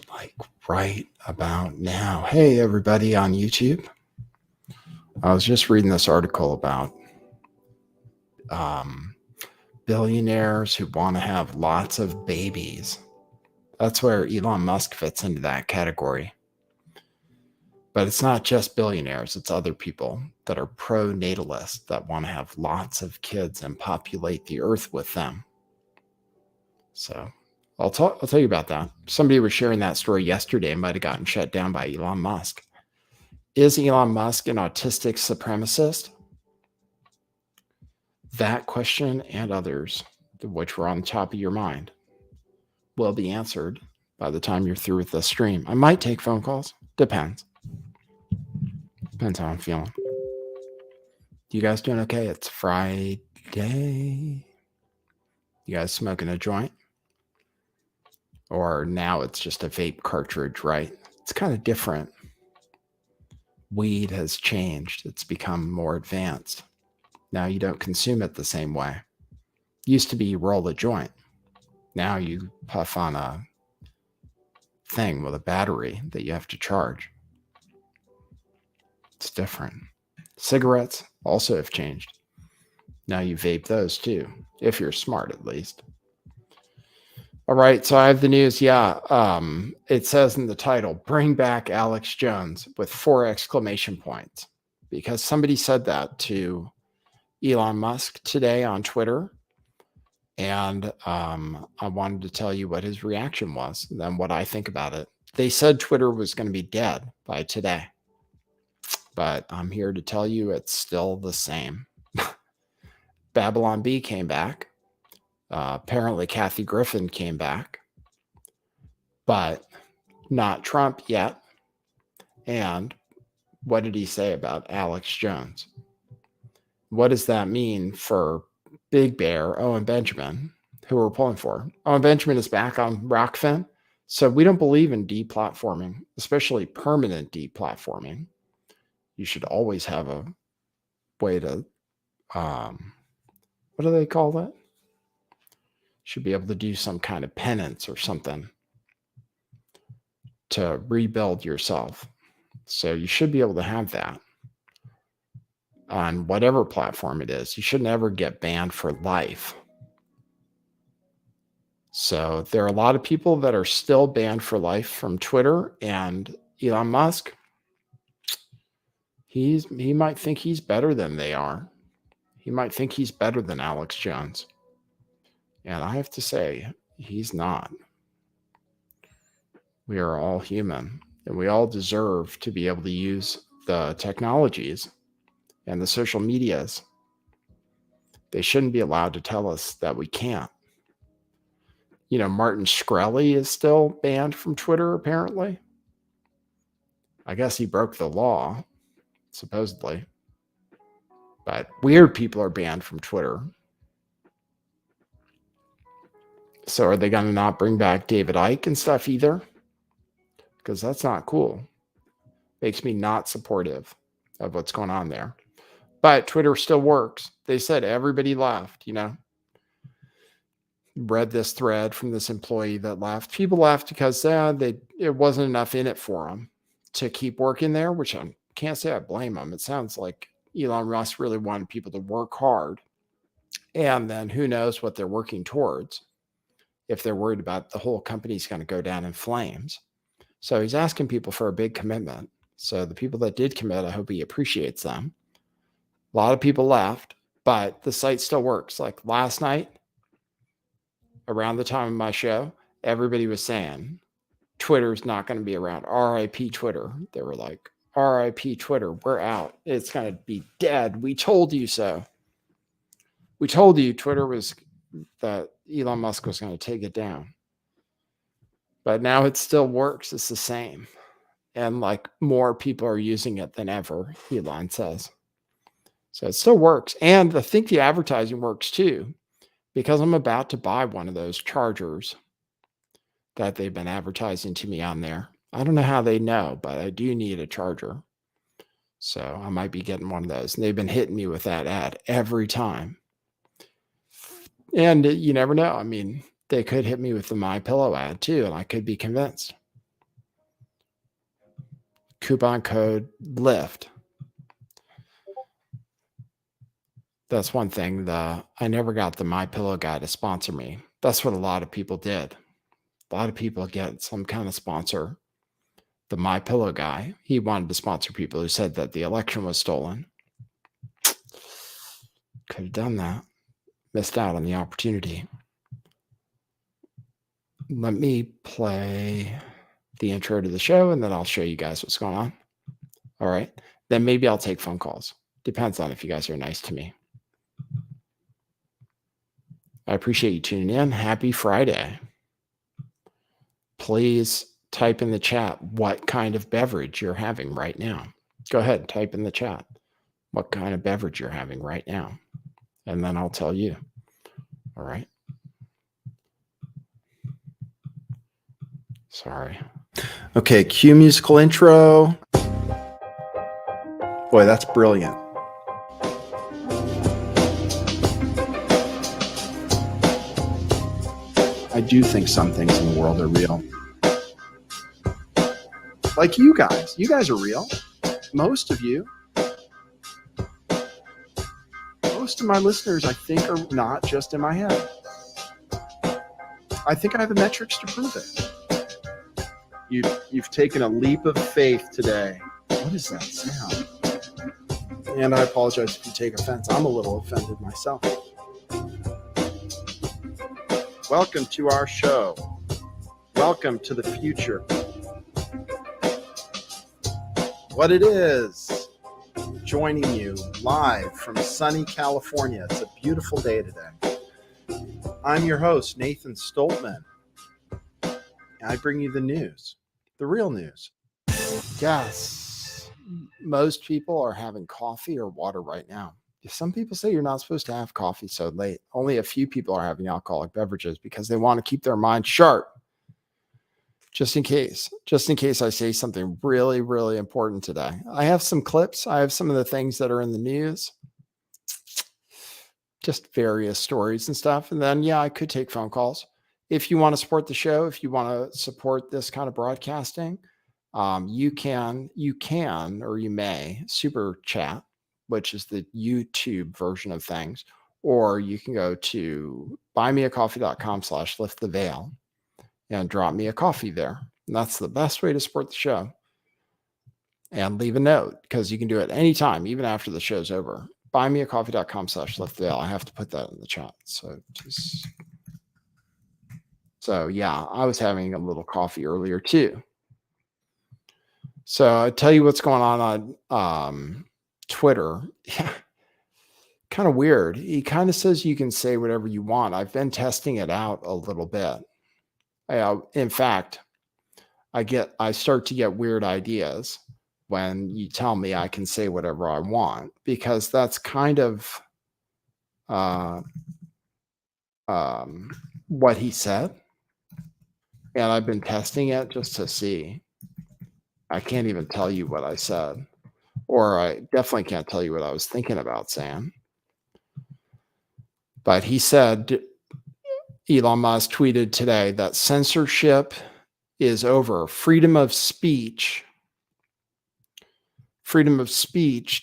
like right about now. Hey, everybody on YouTube. I was just reading this article about um, billionaires who want to have lots of babies. That's where Elon Musk fits into that category. But it's not just billionaires, it's other people that are pro natalist that want to have lots of kids and populate the earth with them. So I'll tell you about that. Somebody was sharing that story yesterday, might have gotten shut down by Elon Musk. Is Elon Musk an autistic supremacist? That question and others, which were on the top of your mind, will be answered by the time you're through with the stream. I might take phone calls. Depends. Depends how I'm feeling. You guys doing okay? It's Friday. You guys smoking a joint? Or now it's just a vape cartridge, right? It's kind of different. Weed has changed. It's become more advanced. Now you don't consume it the same way. Used to be you roll a joint. Now you puff on a thing with a battery that you have to charge. It's different. Cigarettes also have changed. Now you vape those too, if you're smart at least. All right, so I have the news. Yeah, it says in the title, bring back Alex Jones with 4 exclamation points. Because somebody said that to Elon Musk today on Twitter. And I wanted to tell you what his reaction was and then what I think about it. They said Twitter was going to be dead by today. But I'm here to tell you it's still the same. Babylon Bee came back. Apparently, Kathy Griffin came back. But not Trump yet. And what did he say about Alex Jones? What does that mean for Big Bear, Owen Benjamin, who we're pulling for? Owen Benjamin is back on Rockfin. So we don't believe in deplatforming, especially permanent deplatforming. You should always have a way to, what do they call that? Should be able to do some kind of penance or something to rebuild yourself. So you should be able to have that on whatever platform it is. You should never get banned for life. So there are a lot of people that are still banned for life from Twitter, and Elon Musk, he might think he's better than they are. He might think he's better than Alex Jones. And I have to say, he's not. We are all human, and we all deserve to be able to use the technologies and the social medias. They shouldn't be allowed to tell us that we can't. You know, Martin Shkreli is still banned from Twitter, apparently. I guess he broke the law, supposedly. But weird people are banned from Twitter. So are they going to not bring back David Icke and stuff either? Because that's not cool. Makes me not supportive of what's going on there. But Twitter still works. They said everybody left, you know. Read this thread from this employee that left. People left because it wasn't enough in it for them to keep working there, which I can't say I blame them. It sounds like Elon Musk really wanted people to work hard. And then who knows what they're working towards if they're worried about the whole company's going to go down in flames. So he's asking people for a big commitment. So the people that did commit, I hope he appreciates them. A lot of people left, but the site still works. Like last night, around the time of my show, everybody was saying Twitter's not going to be around. RIP Twitter. They were like, RIP Twitter, we're out. It's going to be dead. We told you so. We told you that Elon Musk was going to take it down. But now it still works. It's the same. And like more people are using it than ever, Elon says. So it still works. And I think the advertising works too, because I'm about to buy one of those chargers that they've been advertising to me on there. I don't know how they know, but I do need a charger. So I might be getting one of those. And they've been hitting me with that ad every time. And you never know. I mean, they could hit me with the MyPillow ad too, and I could be convinced. coupon code LIFT. That's one thing. I never got the MyPillow guy to sponsor me. That's what a lot of people did. A lot of people get some kind of sponsor. The MyPillow guy, he wanted to sponsor people who said that the election was stolen. Could have done that. Missed out on the opportunity. Let me play the intro to the show, and then I'll show you guys what's going on. All right. Then maybe I'll take phone calls. Depends on if you guys are nice to me. I appreciate you tuning in. Happy Friday. Please type in the chat what kind of beverage you're having right now. Go ahead, type in the chat what kind of beverage you're having right now, and then I'll tell you. All right. Sorry. Okay, cue musical intro. Boy, that's brilliant. I do think some things in the world are real. Like you guys. You guys are real. Most of you. Most of my listeners, I think, are not just in my head. I think I have the metrics to prove it. You've taken a leap of faith today. What is that sound? And I apologize if you take offense. I'm a little offended myself. Welcome to our show. Welcome to the future. What it is, joining you live from sunny California. It's a beautiful day today. I'm your host, Nathan Stoltman. I bring you the news, the real news. Yes. Most people are having coffee or water right now. Some people say you're not supposed to have coffee so late. Only a few people are having alcoholic beverages because they want to keep their mind sharp. Just in case I say something really, really important today. I have some clips. I have some of the things that are in the news. Just various stories and stuff. And then, I could take phone calls. If you want to support the show, if you want to support this kind of broadcasting, you can, or you may super chat, which is the YouTube version of things, or you can go to buymeacoffee.com/lifttheveil and drop me a coffee there. And that's the best way to support the show. And leave a note, because you can do it anytime, even after the show's over. Buymeacoffee.com/lifttheveil. I have to put that in the chat. So I was having a little coffee earlier too. So I tell you what's going on Twitter. Yeah, kind of weird. He kind of says you can say whatever you want. I've been testing it out a little bit. In fact, I start to get weird ideas when you tell me I can say whatever I want, because that's kind of what he said. And I've been testing it just to see. I can't even tell you what I said, or I definitely can't tell you what I was thinking about saying. But he said, Elon Musk tweeted today that censorship is over. Freedom of speech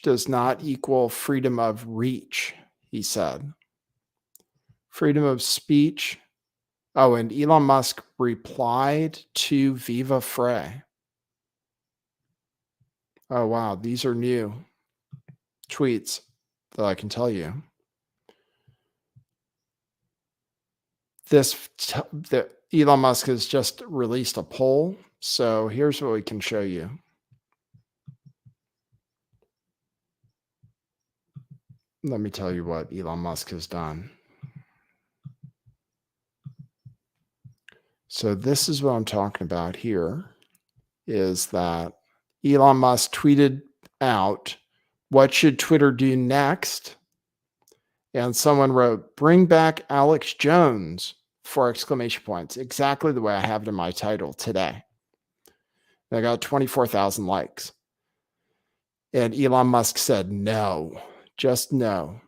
does not equal freedom of reach, he said. Freedom of speech. Oh, and Elon Musk replied to Viva Frei. Oh, wow. These are new tweets that I can tell you. Elon Musk has just released a poll. So here's what we can show you. Let me tell you what Elon Musk has done. So this is what I'm talking about here, is that Elon Musk tweeted out, "What should Twitter do next?" And someone wrote, "Bring back Alex Jones," 4 exclamation points. Exactly the way I have it in my title today. And I got 24,000 likes. And Elon Musk said no, just no.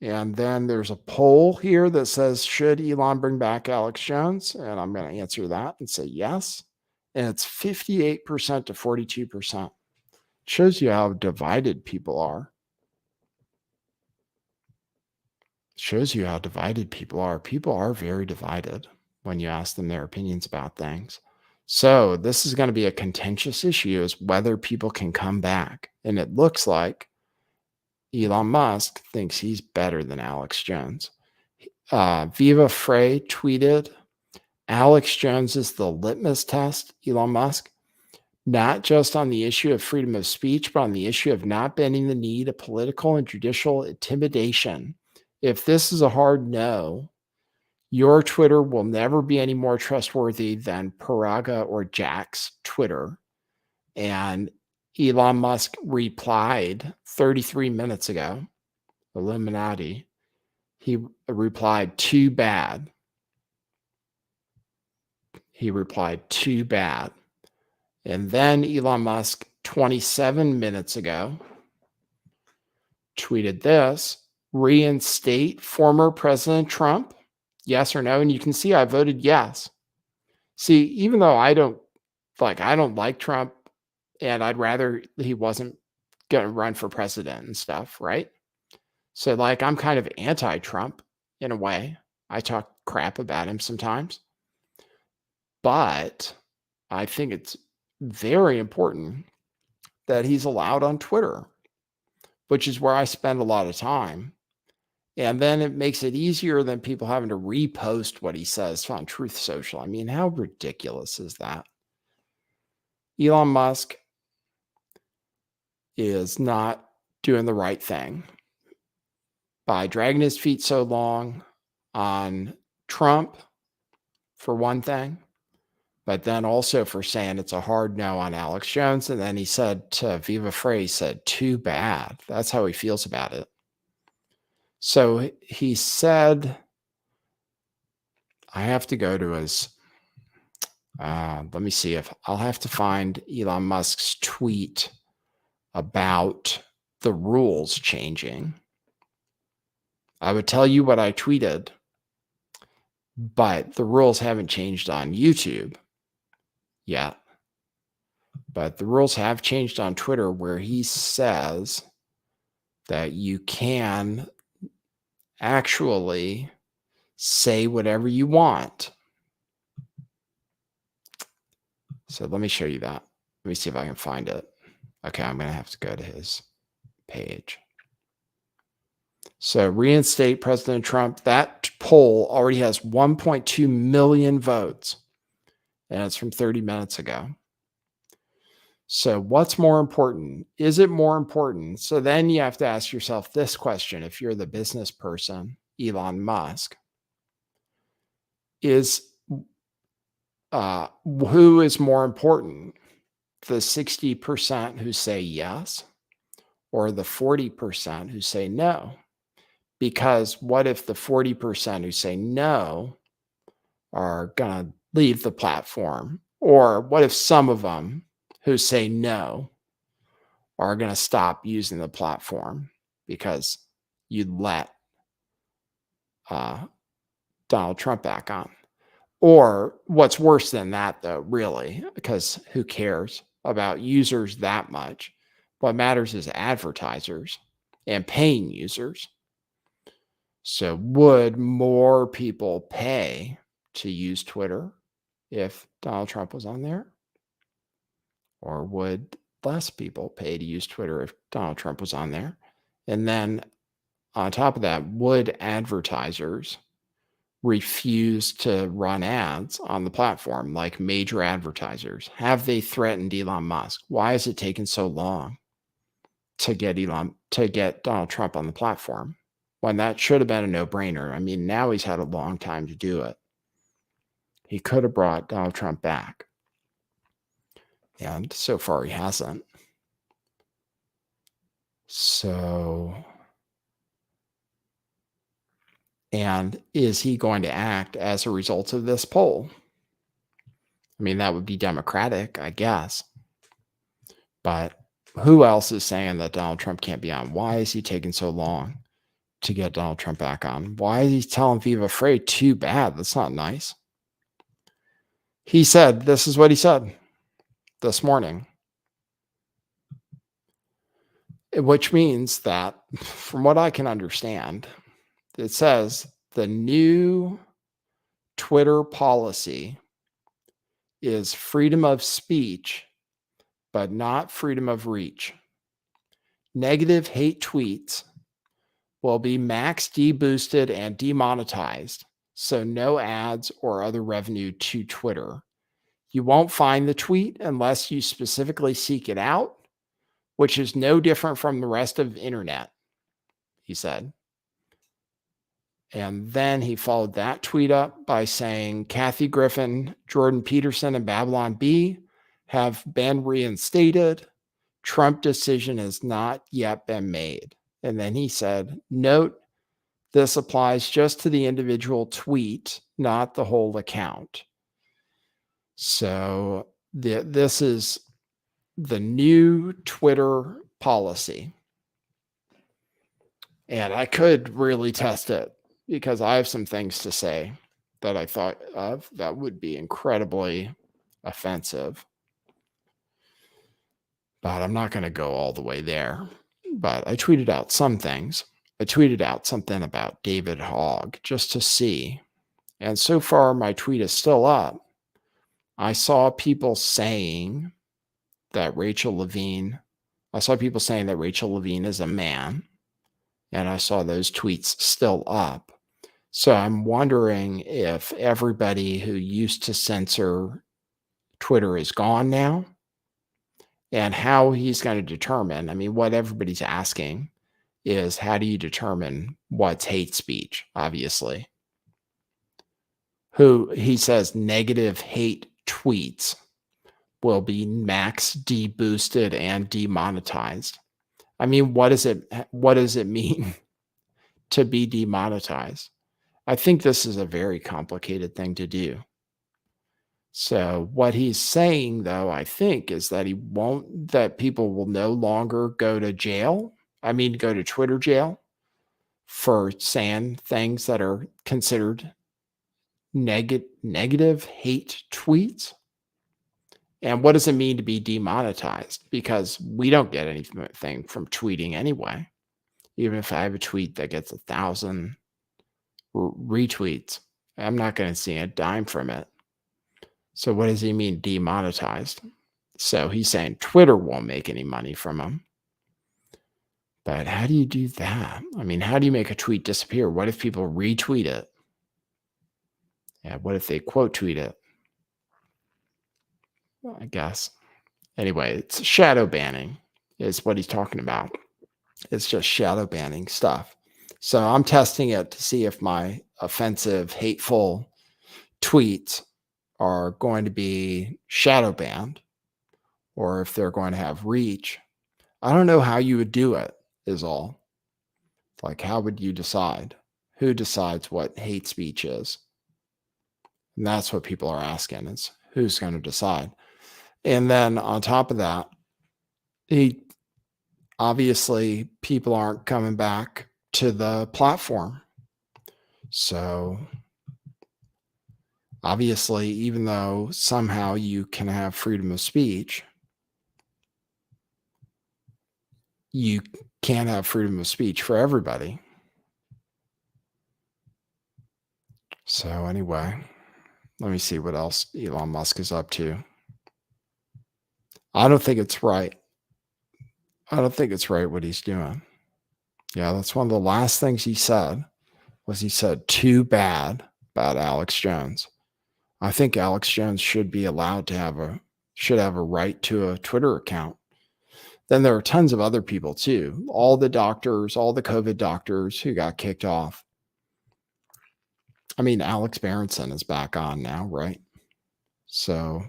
And then there's a poll here that says, should Elon bring back Alex Jones? And I'm going to answer that and say yes. and it's 58% to 42%. Shows you how divided people are. Shows you how divided people are. People are very divided when you ask them their opinions about things. So this is going to be a contentious issue, is whether people can come back. And it looks like Elon Musk thinks he's better than Alex Jones. Viva Frey tweeted, Alex Jones is the litmus test, Elon Musk, not just on the issue of freedom of speech, but on the issue of not bending the knee to political and judicial intimidation. If this is a hard no, your Twitter will never be any more trustworthy than Paraga or Jack's Twitter. And Elon Musk replied 33 minutes ago, Illuminati. He replied, too bad. He replied, too bad. And then Elon Musk, 27 minutes ago, tweeted this, reinstate former President Trump? Yes or no? And you can see I voted yes. See, even though I don't like Trump, and I'd rather he wasn't going to run for president and stuff, right? So, like, I'm kind of anti-Trump in a way. I talk crap about him sometimes. But I think it's very important that he's allowed on Twitter, which is where I spend a lot of time. And then it makes it easier than people having to repost what he says on Truth Social. I mean, how ridiculous is that? Elon Musk is not doing the right thing by dragging his feet so long on Trump, for one thing, but then also for saying it's a hard no on Alex Jones. And then he said to Viva Frey, he said, too bad. That's how he feels about it. So he said, I have to go to his, let me see if I'll have to find Elon Musk's tweet about the rules changing. I would tell you what I tweeted, but the rules haven't changed on YouTube yet. But the rules have changed on Twitter, where he says that you can actually say whatever you want. So let me show you that. Let me see if I can find it. Okay, I'm going to have to go to his page. So reinstate President Trump. That poll already has 1.2 million votes, and it's from 30 minutes ago. So what's more important? Is it more important? So then you have to ask yourself this question. If you're the business person, Elon Musk, is who is more important? The 60% who say yes, or the 40% who say no? Because what if the 40% who say no are going to leave the platform? Or what if some of them who say no are going to stop using the platform because you let Donald Trump back on? Or what's worse than that, though, really, because who cares about users that much? What matters is advertisers and paying users. So would more people pay to use Twitter if Donald Trump was on there? Or would less people pay to use Twitter if Donald Trump was on there? And then on top of that, would advertisers refuse to run ads on the platform, like major advertisers? Have they threatened Elon Musk? Why is it taking so long to get Donald Trump on the platform, when that should have been a no-brainer? I mean, now he's had a long time to do it. He could have brought Donald Trump back. And so far he hasn't. So, and is he going to act as a result of this poll? I mean, that would be democratic, I guess. But who else is saying that Donald Trump can't be on? Why is he taking so long to get Donald Trump back on? Why is he telling Viva Frey, too bad? That's not nice. He said, this is what he said. this morning, which means that, from what I can understand, it says the new Twitter policy is freedom of speech, but not freedom of reach. Negative hate tweets will be max deboosted and demonetized, so no ads or other revenue to Twitter. You won't find the tweet unless you specifically seek it out, which is no different from the rest of the internet, he said. And then he followed that tweet up by saying Kathy Griffin, Jordan Peterson, and Babylon Bee have been reinstated. Trump decision has not yet been made. And then he said, note, this applies just to the individual tweet, not the whole account. So this is the new Twitter policy. And I could really test it because I have some things to say that I thought of that would be incredibly offensive. But I'm not going to go all the way there. But I tweeted out some things. I tweeted out something about David Hogg just to see. And so far, my tweet is still up. I saw people saying that Rachel Levine is a man. And I saw those tweets still up. So I'm wondering if everybody who used to censor Twitter is gone now, and how he's going to determine. I mean, what everybody's asking is, how do you determine what's hate speech? Obviously. He says negative hate tweets will be max deboosted and demonetized. I mean, what does it mean to be demonetized? I think this is a very complicated thing to do. So what he's saying, though, I think, is that that people will no longer go to jail. Go to Twitter jail for saying things that are considered negative hate tweets. And what does it mean to be demonetized? Because we don't get anything from tweeting anyway. Even if I have a tweet that gets 1,000 retweets, I'm not going to see a dime from it. So what does he mean demonetized? So he's saying Twitter won't make any money from him. But how do you do that? I mean, how do you make a tweet disappear? What if people retweet it? Yeah, what if they quote tweet it? I guess. Anyway, it's shadow banning is what he's talking about. It's just shadow banning stuff. So I'm testing it to see if my offensive, hateful tweets are going to be shadow banned or if they're going to have reach. I don't know how you would do it, is all. Like, how would you decide? Who decides what hate speech is? And that's what people are asking, is who's going to decide? And then on top of that, obviously people aren't coming back to the platform. So obviously, even though somehow you can have freedom of speech, you can't have freedom of speech for everybody. So anyway, let me see what else Elon Musk is up to. I don't think it's right. I don't think it's right what he's doing. Yeah, that's one of the last things he said too bad about Alex Jones. I think Alex Jones should be allowed to have a right to a Twitter account. Then there are tons of other people too. All the doctors, all the COVID doctors who got kicked off. I mean, Alex Berenson is back on now, right? So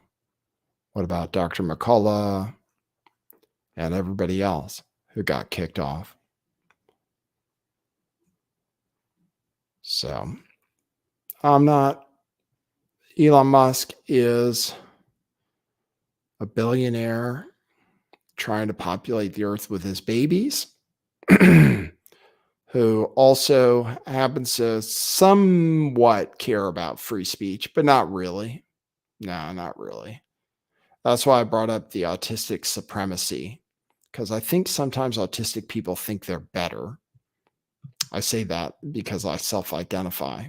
what about Dr. McCullough and everybody else who got kicked off? So Elon Musk is a billionaire trying to populate the earth with his babies, who also happens to somewhat care about free speech, but not really. No, not really. That's why I brought up the autistic supremacy, because I think sometimes autistic people think they're better. I say that because I self-identify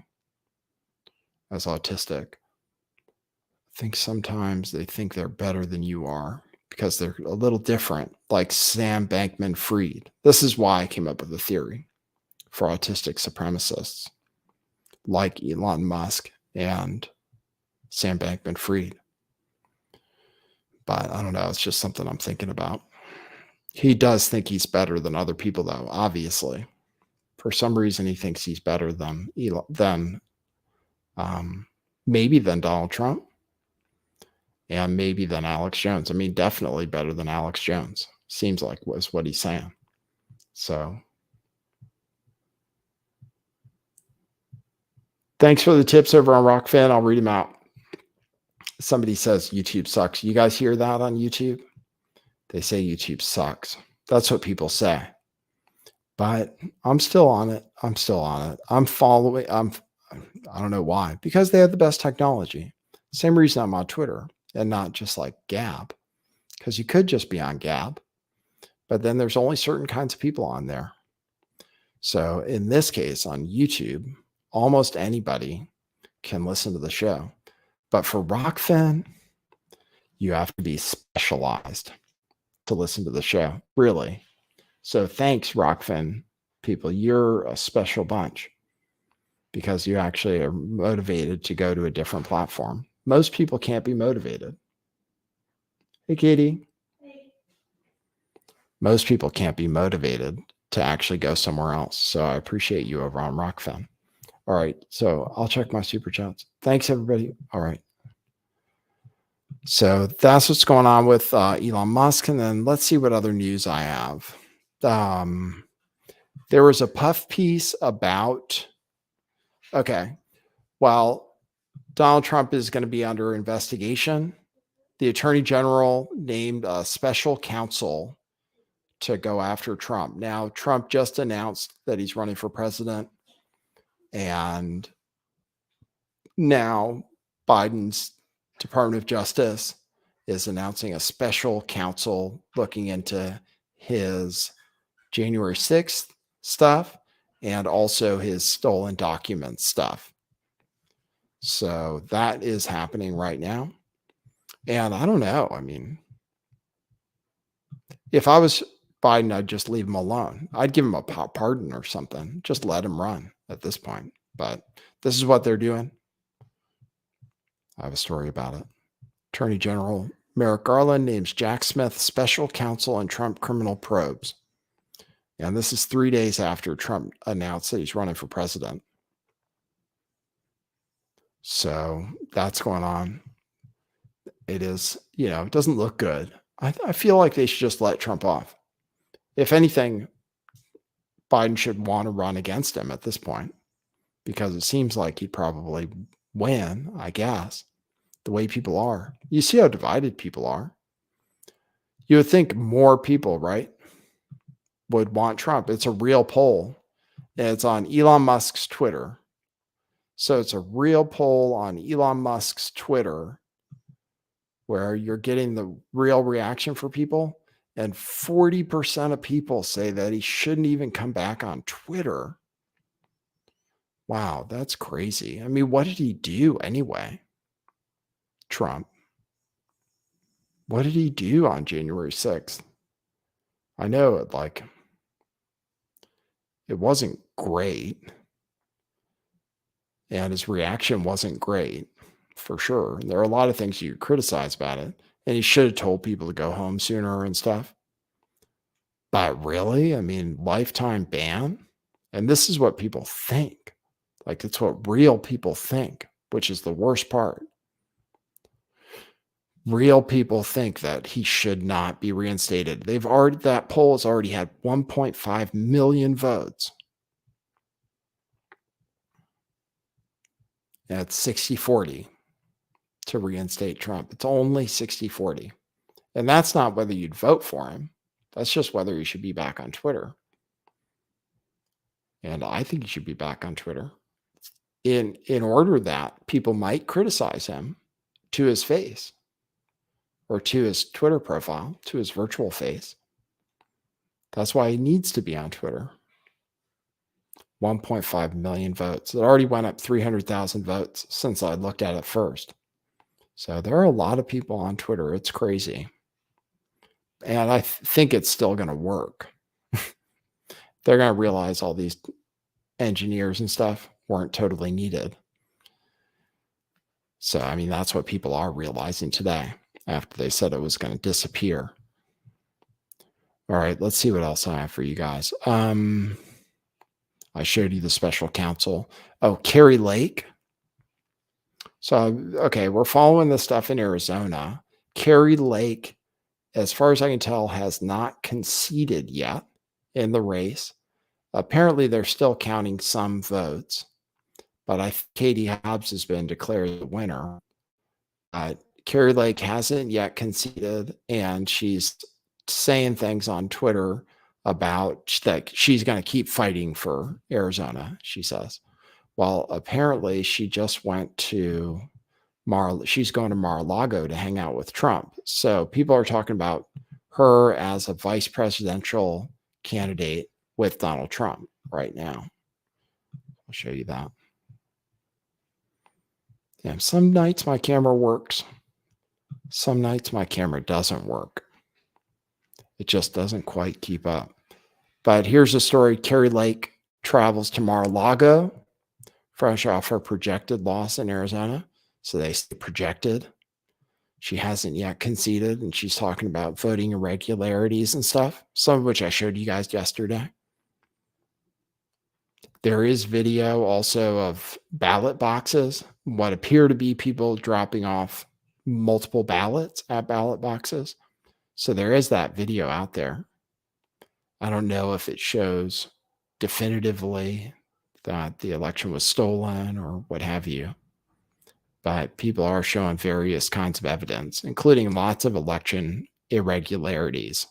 as autistic. I think sometimes they think they're better than you are because they're a little different, like Sam Bankman-Fried. This is why I came up with a theory for autistic supremacists like Elon Musk and Sam Bankman-Fried. But I don't know. It's just something I'm thinking about. He does think he's better than other people, though, obviously. For some reason, he thinks he's better than maybe than Donald Trump and maybe than Alex Jones. I mean, definitely better than Alex Jones. Seems like was what he's saying. So thanks for the tips over on Rockfin. I'll read them out. Somebody says YouTube sucks. You guys hear that on YouTube? They say YouTube sucks. That's what people say. But I'm still on it. I'm still on it. I'm following. I don't know why. Because they have the best technology. Same reason I'm on Twitter and not just like Gab. Because you could just be on Gab. But then there's only certain kinds of people on there. So in this case, on YouTube, almost anybody can listen to the show. But for Rockfin, you have to be specialized to listen to the show, really. So thanks, Rockfin people. You're a special bunch because you actually are motivated to go to a different platform. Most people can't be motivated. Hey, Katie. Most people can't be motivated to actually go somewhere else. So I appreciate you over on Rockfin. All right. So I'll check my super chats. Thanks, everybody. All right. So that's what's going on with Elon Musk. And then let's see what other news I have. There was a puff piece about, okay, well, Donald Trump is going to be under investigation. The Attorney General named a special counsel to go after Trump. Now, Trump just announced that he's running for president. And now Biden's Department of Justice is announcing a special counsel looking into his January 6th stuff and also his stolen documents stuff. So that is happening right now. And I don't know. I mean, if I was Biden, I'd just leave him alone. I'd give him a pardon or something. Just let him run at this point. But this is what they're doing. I have a story about it. Attorney General Merrick Garland names Jack Smith special counsel on Trump criminal probes. And this is 3 days after Trump announced that he's running for president. So that's going on. It is, it doesn't look good. I feel like they should just let Trump off. If anything, Biden should want to run against him at this point because it seems like he'd probably win, I guess, the way people are. You see how divided people are. You would think more people, right, would want Trump. It's a real poll. And it's on Elon Musk's Twitter. So it's a real poll on Elon Musk's Twitter where you're getting the real reaction for people. And 40% of people say that he shouldn't even come back on Twitter. Wow, that's crazy. I mean, what did he do anyway? Trump. What did he do on January 6th? I know it wasn't great. And his reaction wasn't great, for sure. And there are a lot of things you criticize about it. And he should have told people to go home sooner and stuff. But really, I mean, lifetime ban? And this is what people think. Like, it's what real people think, which is the worst part. Real people think that he should not be reinstated. That poll has already had 1.5 million votes. And it's 60-40 to reinstate Trump. It's only 60-40. And that's not whether you'd vote for him. That's just whether he should be back on Twitter. And I think he should be back on Twitter in order that people might criticize him to his face. or to his Twitter profile, to his virtual face. That's why he needs to be on Twitter. 1.5 million votes. It already went up 300,000 votes since I looked at it first. So there are a lot of people on Twitter. It's crazy. And I think it's still going to work. They're going to realize all these engineers and stuff weren't totally needed. So, I mean, that's what people are realizing today after they said it was going to disappear. All right, let's see what else I have for you guys. I showed you the special counsel. Oh, Kari Lake. So, okay, we're following this stuff in Arizona. Kari Lake, as far as I can tell, has not conceded yet in the race. Apparently, they're still counting some votes, but Katie Hobbs has been declared the winner. Kari Lake hasn't yet conceded, and she's saying things on Twitter about that she's going to keep fighting for Arizona, she says. Well, apparently she just went to she's going to Mar-a-Lago to hang out with Trump. So people are talking about her as a vice presidential candidate with Donald Trump right now. I'll show you that. Yeah, some nights my camera works. Some nights my camera doesn't work. It just doesn't quite keep up. But here's a story. Kari Lake travels to Mar-a-Lago, fresh off her projected loss in Arizona. So they projected. She hasn't yet conceded, and she's talking about voting irregularities and stuff, some of which I showed you guys yesterday. There is video also of ballot boxes, what appear to be people dropping off multiple ballots at ballot boxes. So there is that video out there. I don't know if it shows definitively that the election was stolen or what have you, but people are showing various kinds of evidence, including lots of election irregularities.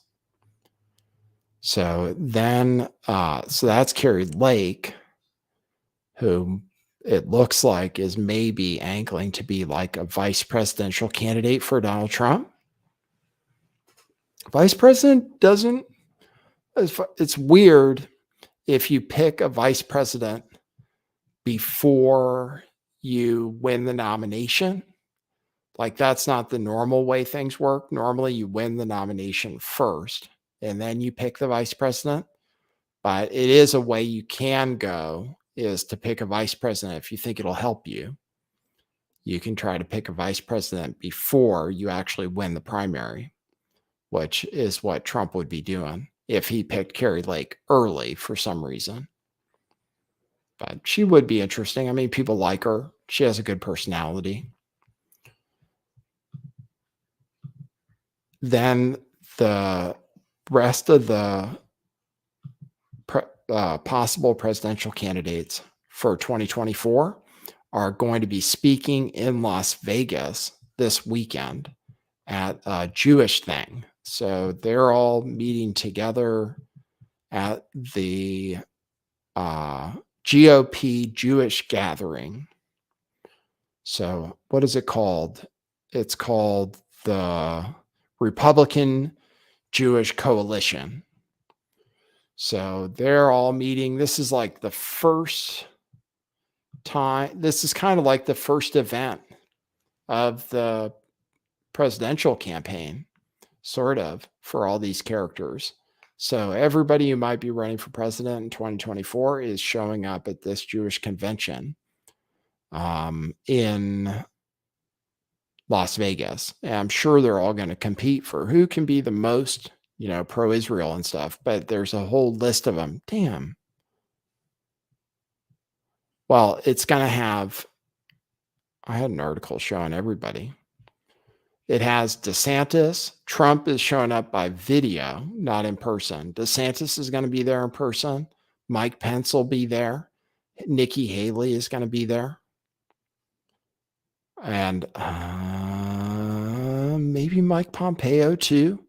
So then, so that's Kari Lake, who it looks like is maybe angling to be like a vice presidential candidate for Donald Trump. Vice president doesn't, it's weird if you pick a vice president before you win the nomination. Like, that's not the normal way things work. Normally you win the nomination first and then you pick the vice president. But it is a way you can go, is to pick a vice president if you think it'll help you. You can try to pick a vice president before you actually win the primary, which is what Trump would be doing if he picked Kari Lake early for some reason. But she would be interesting. I mean, people like her. She has a good personality. Then the rest of the possible presidential candidates for 2024 are going to be speaking in Las Vegas this weekend at a Jewish thing. So they're all meeting together at the GOP Jewish gathering. So what is it called? It's called the Republican Jewish Coalition. So they're all meeting. This is like the first time. This is kind of like the first event of the presidential campaign, sort of, for all these characters. So everybody who might be running for president in 2024 is showing up at this Jewish convention in Las Vegas. And I'm sure they're all going to compete for who can be the most, pro-Israel and stuff. But there's a whole list of them. Damn. Well, it's going to have, I had an article showing everybody. It has DeSantis. Trump is showing up by video, not in person. DeSantis is going to be there in person. Mike Pence will be there. Nikki Haley is going to be there. And maybe Mike Pompeo too.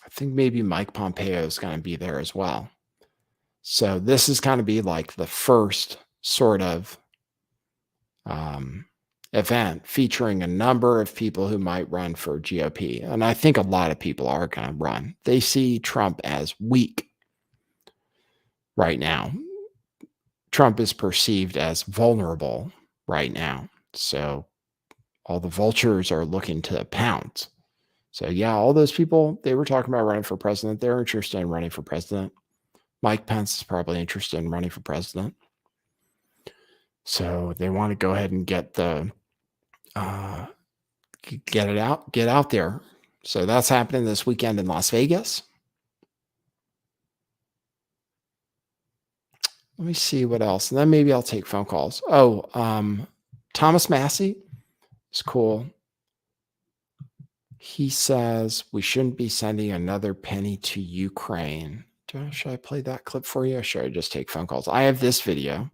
I think maybe Mike Pompeo is going to be there as well. So this is going to be like the first sort of event featuring a number of people who might run for GOP. And I think a lot of people are going to run. They see Trump as weak right now. Trump is perceived as vulnerable right now. So all the vultures are looking to pounce. So yeah, all those people, they were talking about running for president. They're interested in running for president. Mike Pence is probably interested in running for president. So they want to go ahead and get out there. So that's happening this weekend in Las Vegas. Let me see what else. And then maybe I'll take phone calls. Thomas Massey is cool. He says we shouldn't be sending another penny to Ukraine. Should I play that clip for you, or should I just take phone calls? I have this video,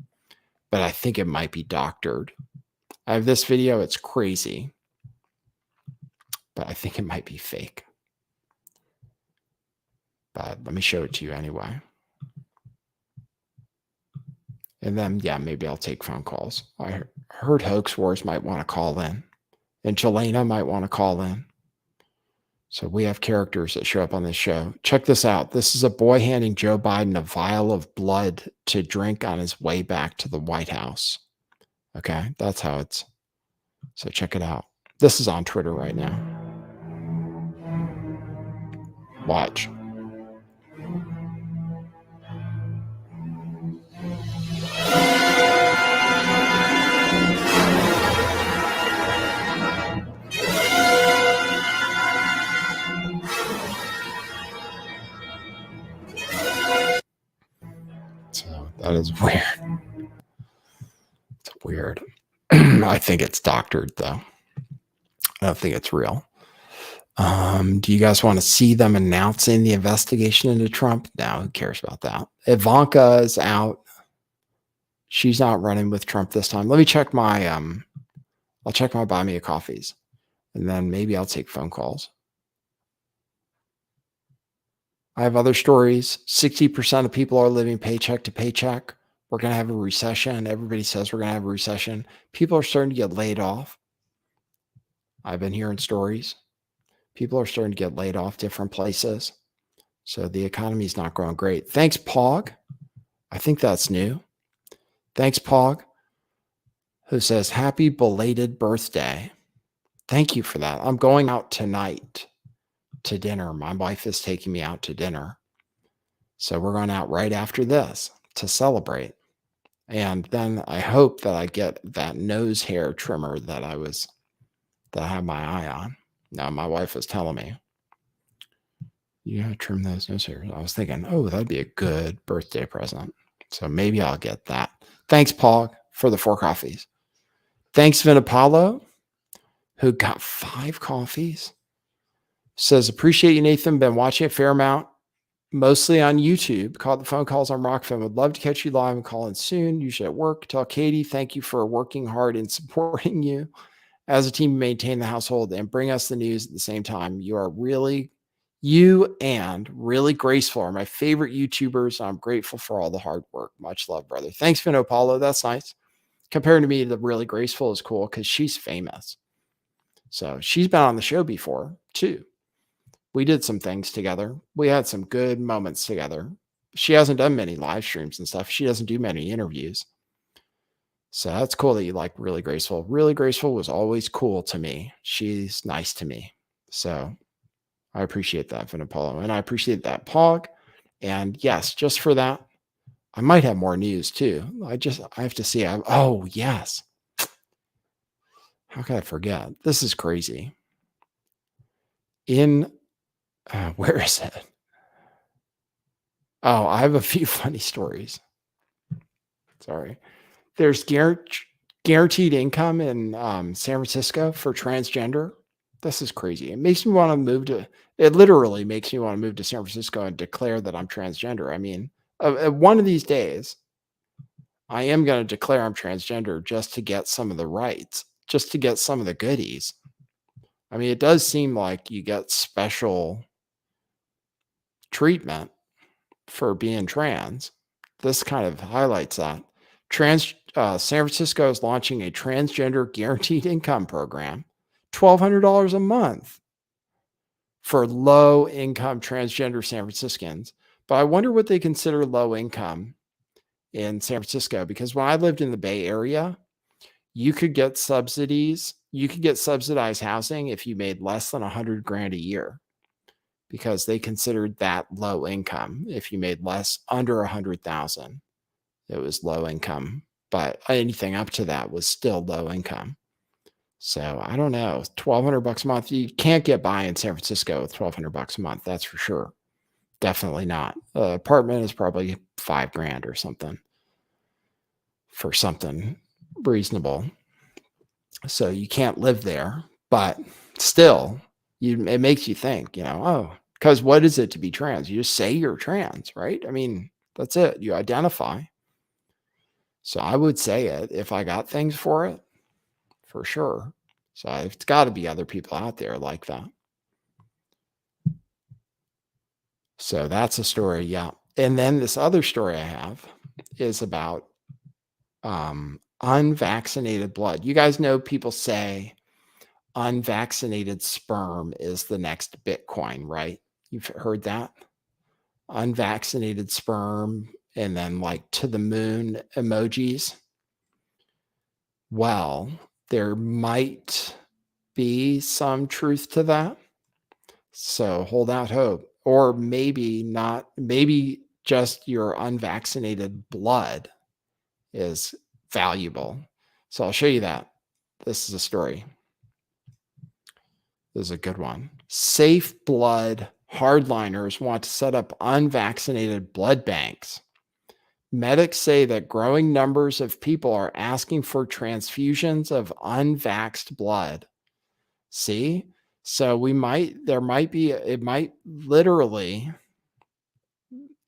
but I think it might be doctored. I have this video. It's crazy, but I think it might be fake. But let me show it to you anyway. And then, yeah, maybe I'll take phone calls. I heard Hoax Wars might want to call in, and Jelena might want to call in. So we have characters that show up on this show. Check this out. This is a boy handing Joe Biden a vial of blood to drink on his way back to the White House. Okay, that's how it's. So check it out. This is on Twitter right now. Watch. So that is weird. It's weird. I think it's doctored, though. I don't think it's real. Do you guys want to see them announcing the investigation into Trump? No, who cares about that? Ivanka is out. She's not running with Trump this time. Let me check my I'll check my buy me a coffees, and then maybe I'll take phone calls. I have other stories. 60% of people are living paycheck to paycheck. We're going to have a recession. Everybody says we're going to have a recession. People are starting to get laid off. I've been hearing stories. People are starting to get laid off different places. So the economy is not growing great. Thanks, Pog. I think that's new. Thanks, Pog, who says, happy belated birthday. Thank you for that. I'm going out tonight to dinner. My wife is taking me out to dinner. So we're going out right after this to celebrate. And then I hope that I get that nose hair trimmer that I had my eye on. Now my wife was telling me, you gotta trim those nose hairs. I was thinking, oh, that'd be a good birthday present. So maybe I'll get that. Thanks, Paul, for the 4 coffees. Thanks, Vinapalo, who got 5 coffees. Says, appreciate you, Nathan. Been watching a fair amount, mostly on YouTube. Caught the phone calls on Rockfin. Would love to catch you live and call in soon. Usually at work. Tell Katie, thank you for working hard and supporting you as a team, maintain the household and bring us the news at the same time. You and really graceful are my favorite YouTubers. I'm grateful for all the hard work. Much love, brother. Thanks, Vino Paulo. That's nice. Comparing to me, the really graceful is cool because she's famous. So she's been on the show before too. We did some things together. We had some good moments together. She hasn't done many live streams and stuff. She doesn't do many interviews. So that's cool that you like Really Graceful. Really Graceful was always cool to me. She's nice to me. So I appreciate that, Vinapolo. And I appreciate that, Pog. And yes, just for that, I might have more news too. I have to see. Oh, yes. How could I forget? This is crazy. Where is it? Oh, I have a few funny stories. Sorry. There's guaranteed income in San Francisco for transgender. This is crazy. It makes me want to move to, it literally makes me want to move to San Francisco and declare that I'm transgender. I mean, one of these days, I am going to declare I'm transgender just to get some of the rights, just to get some of the goodies. I mean, it does seem like you get special treatment for being trans. This kind of highlights that. San Francisco is launching a transgender guaranteed income program, $1,200 a month for low income transgender San Franciscans. But I wonder what they consider low income in San Francisco, because when I lived in the Bay Area, you could get subsidies. You could get subsidized housing if you made less than 100 grand a year, because they considered that low income. If you made less, under 100,000, it was low income, but anything up to that was still low income. So I don't know, $1,200 a month. You can't get by in San Francisco with $1,200 a month. That's for sure. Definitely not. Apartment is probably $5 grand or something for something reasonable. So you can't live there, but still, it makes you think, oh, because what is it to be trans? You just say you're trans, right? I mean, that's it. You identify. So I would say it if I got things for it, for sure. So it's got to be other people out there like that. So that's a story, yeah. And then this other story I have is about unvaccinated blood. You guys know people say unvaccinated sperm is the next Bitcoin, right? You've heard that? Unvaccinated sperm, and then like to the moon emojis. Well, there might be some truth to that. So hold out hope. Or maybe not, maybe just your unvaccinated blood is valuable. So I'll show you that. This is a story. This is a good one. Safe blood hardliners want to set up unvaccinated blood banks. Medics say that growing numbers of people are asking for transfusions of unvaxxed blood. See? So it might literally,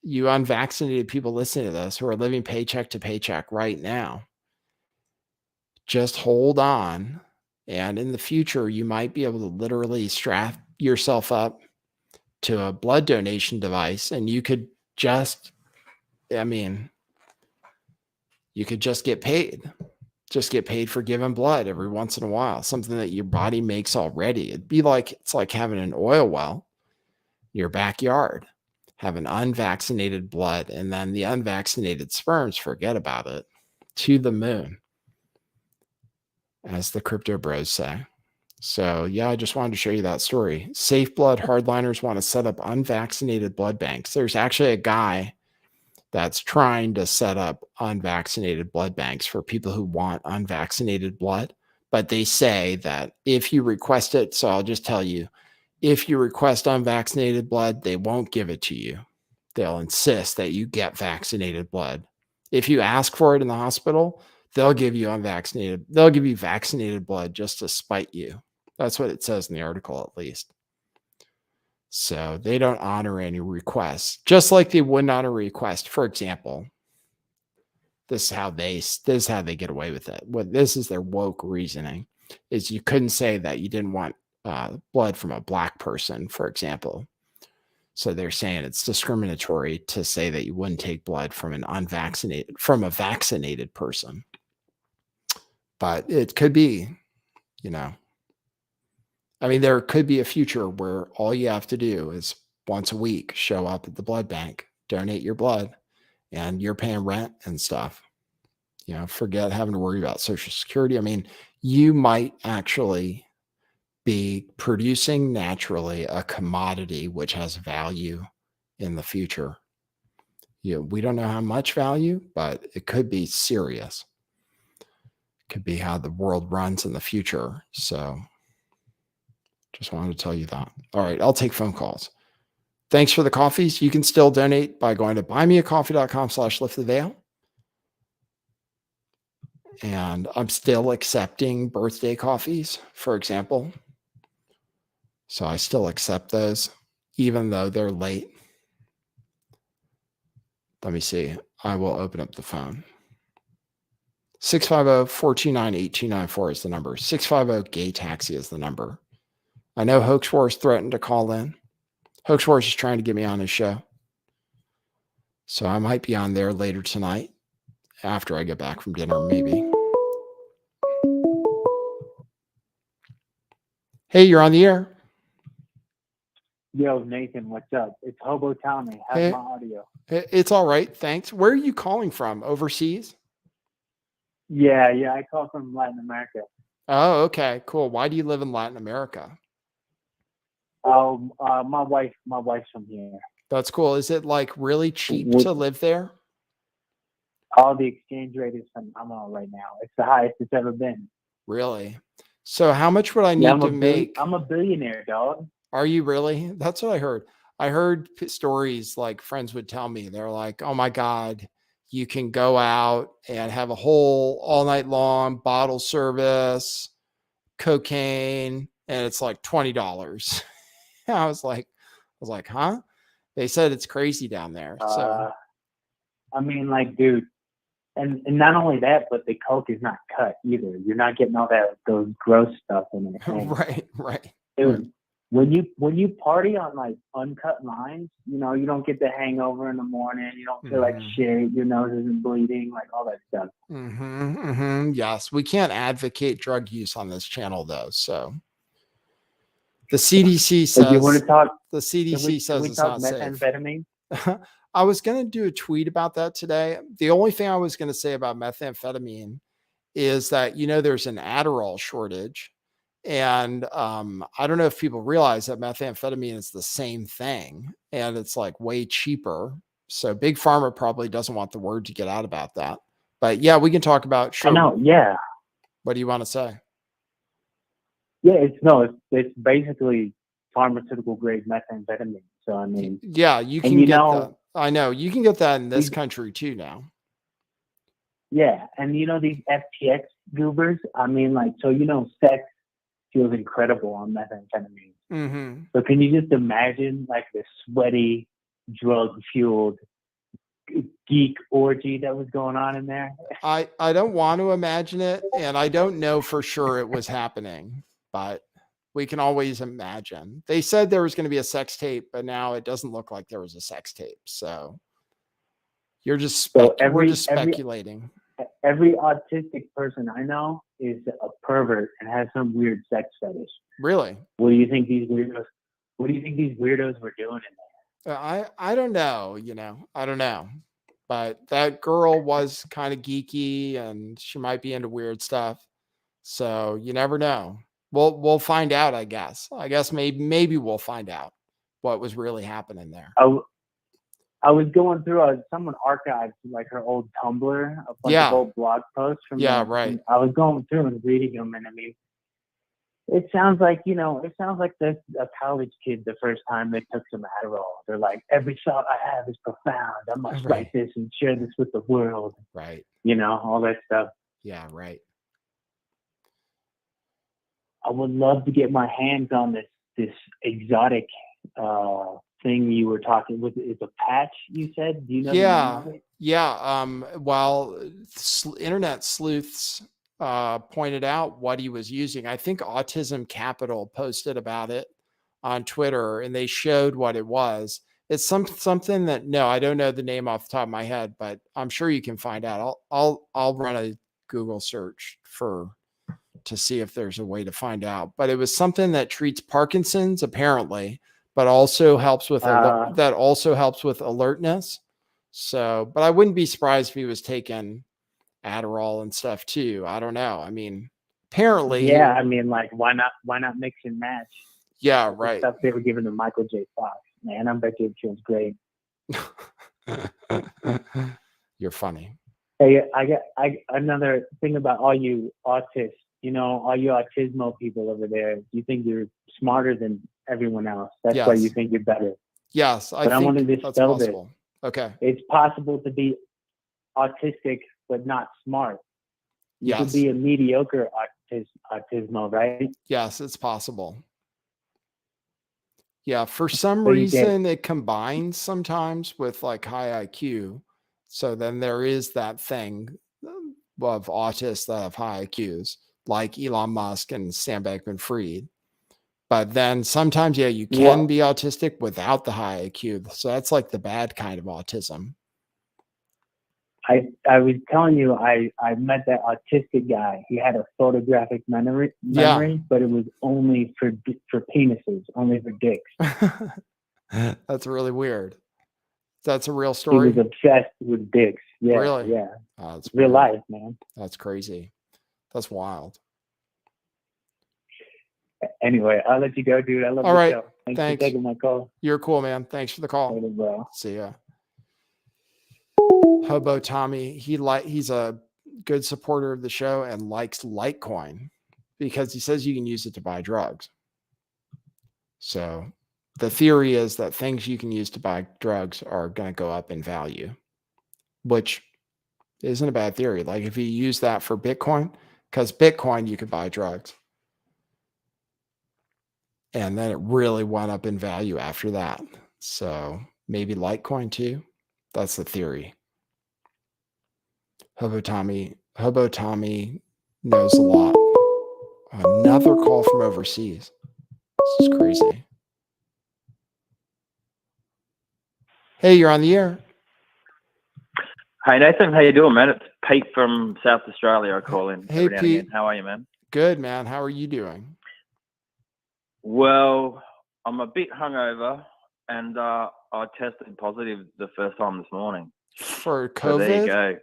you unvaccinated people listening to this who are living paycheck to paycheck right now, just hold on. And in the future, you might be able to literally strap yourself up to a blood donation device, and you could just, you could just get paid. Just get paid for giving blood every once in a while, something that your body makes already. It's like having an oil well in your backyard, having unvaccinated blood, and then the unvaccinated sperms, forget about it, to the moon, as the crypto bros say. So yeah, I just wanted to show you that story. Safe blood hardliners want to set up unvaccinated blood banks. There's actually a guy that's trying to set up unvaccinated blood banks for people who want unvaccinated blood. But they say that if you request it, so I'll just tell you, if you request unvaccinated blood, they won't give it to you. They'll insist that you get vaccinated blood. If you ask for it in the hospital, they'll give you vaccinated blood just to spite you. That's what it says in the article, at least. So they don't honor any requests, just like they wouldn't honor a request. For example, this is how they get away with it. This is their woke reasoning, is you couldn't say that you didn't want blood from a black person, for example. So they're saying it's discriminatory to say that you wouldn't take blood from a vaccinated person. But it could be, there could be a future where all you have to do is once a week show up at the blood bank, donate your blood, and you're paying rent and stuff. Forget having to worry about Social Security. You might actually be producing naturally a commodity which has value in the future. We don't know how much value, but it could be serious. It could be how the world runs in the future. So just wanted to tell you that. All right, I'll take phone calls. Thanks for the coffees. You can still donate by going to buymeacoffee.com/lifttheveil. And I'm still accepting birthday coffees, for example. So I still accept those, even though they're late. Let me see. I will open up the phone. 650-429-8294 is the number. 650-GAY-TAXI is the number. I know Hoax Wars threatened to call in. Hoax Wars is trying to get me on his show. So I might be on there later tonight. after I get back from dinner, maybe. Hey, you're on the air. Yo, Nathan, what's up? It's Hobo Tommy. How's Hey. my audio? It's all right. Thanks. Where are you calling from? Overseas? Yeah, I call from Latin America. Oh, okay. Cool. Why do you live in Latin America? My wife's from here. That's cool. Is it like really cheap With- to live there? All the exchange rate is phenomenal right now. It's the highest it's ever been. Really? So how much would I need Yeah, to make? I'm a billionaire, dog. Are you really? That's what I heard. I heard stories like friends would tell me. They're like, "Oh my God, you can go out and have a whole all night long bottle service, cocaine, and it's like $20." I was like, huh? They said it's crazy down there. So I mean, like, dude, and not only that, but the coke is not cut either. You're not getting all those gross stuff in it. And right. dude, when you party on like uncut lines, you know, you don't get the hangover in the morning. You don't feel like shit. Your nose isn't bleeding, like all that stuff. Yes, we can't advocate drug use on this channel though. So the CDC says. You want to talk? The CDC says it's not safe. Methamphetamine? I was going to do a tweet about that today. The only thing I was going to say about methamphetamine is that, you know, there's an Adderall shortage. And I don't know if people realize that methamphetamine is the same thing and it's like way cheaper. So Big Pharma probably doesn't want the word to get out about that. But yeah, we can talk about. Sure. I know. Yeah. What do you want to say? Yeah, it's basically pharmaceutical grade methamphetamine. So I mean, yeah, you can get that. I know you can get that in this country too now. Yeah, and you know these FTX goobers. I mean, like, so you know, sex feels incredible on methamphetamine. So can you just imagine like the sweaty, drug-fueled geek orgy that was going on in there? I don't want to imagine it, and I don't know for sure it was happening, but we can always imagine. They said there was going to be a sex tape, but now it doesn't look like there was a sex tape. So you're just we're just speculating. Every autistic person I know is a pervert and has some weird sex fetish. Really? What do you think these weirdos were doing in there? I don't know. You know, I don't know. But that girl was kind of geeky, and she might be into weird stuff. So you never know. We'll find out. I guess maybe we'll find out what was really happening there. I was going through someone archived like her old Tumblr, a bunch of old blog posts from right. I was going through and reading them, and I mean, it sounds like a college kid the first time they took some Adderall. They're like, every thought I have is profound. I must write this and share this with the world. Right. You know, all that stuff. Yeah, right. I would love to get my hands on this exotic thing you were talking with. It's a patch, you said? Do you know the name of it? Yeah. Well, internet sleuths pointed out what he was using. I think Autism Capital posted about it on Twitter, and they showed what it was. It's something that I don't know the name off the top of my head, but I'm sure you can find out. I'll run a Google search to see if there's a way to find out. But it was something that treats Parkinson's apparently, but also helps with alertness. So, but I wouldn't be surprised if he was taking Adderall and stuff too. I don't know. I mean, apparently. Yeah, I mean, like, why not mix and match? Yeah, right. The stuff they were giving to Michael J. Fox. Man, I bet you it feels great. You're funny. Hey, I another thing about all you autists. You know, all you autismo people over there. You think you're smarter than everyone else. That's why you think you're better. Yes, I wanted to spell this. Okay. It's possible to be autistic but not smart. You could be a mediocre autismo, right? Yes, it's possible. Yeah, for some reason it combines sometimes with like high IQ. So then there is that thing of autists that have high IQs, like Elon Musk and Sam Bankman-Fried. But then sometimes, you can be autistic without the high IQ. So that's like the bad kind of autism. I was telling you, I met that autistic guy. He had a photographic memory, but it was only for penises, only for dicks. That's really weird. That's a real He story. was obsessed with dicks. Yeah, Really? yeah. Oh, that's Real weird. life, man. That's crazy. That's wild. Anyway, I'll let you go, dude. I love All the right. show. Thanks Thanks. for taking my call. You're cool, man. Thanks for the call. Later, bro. See ya. Hobo Tommy, he's a good supporter of the show and likes Litecoin because he says you can use it to buy drugs. So the theory is that things you can use to buy drugs are going to go up in value, which isn't a bad theory. Like if you use that for Bitcoin, because Bitcoin you could buy drugs. And then it really went up in value after that. So maybe Litecoin too. That's the theory. Hobo Tommy knows a lot. Another call from overseas. This is crazy. Hey, you're on the air. Hey Nathan, how you doing, man? It's Pete from South Australia. I call in. Hey, every now and Pete. again. How are you, man? Good, man. How are you doing? Well, I'm a bit hungover, and I tested positive the first time this morning. For COVID? So there you go.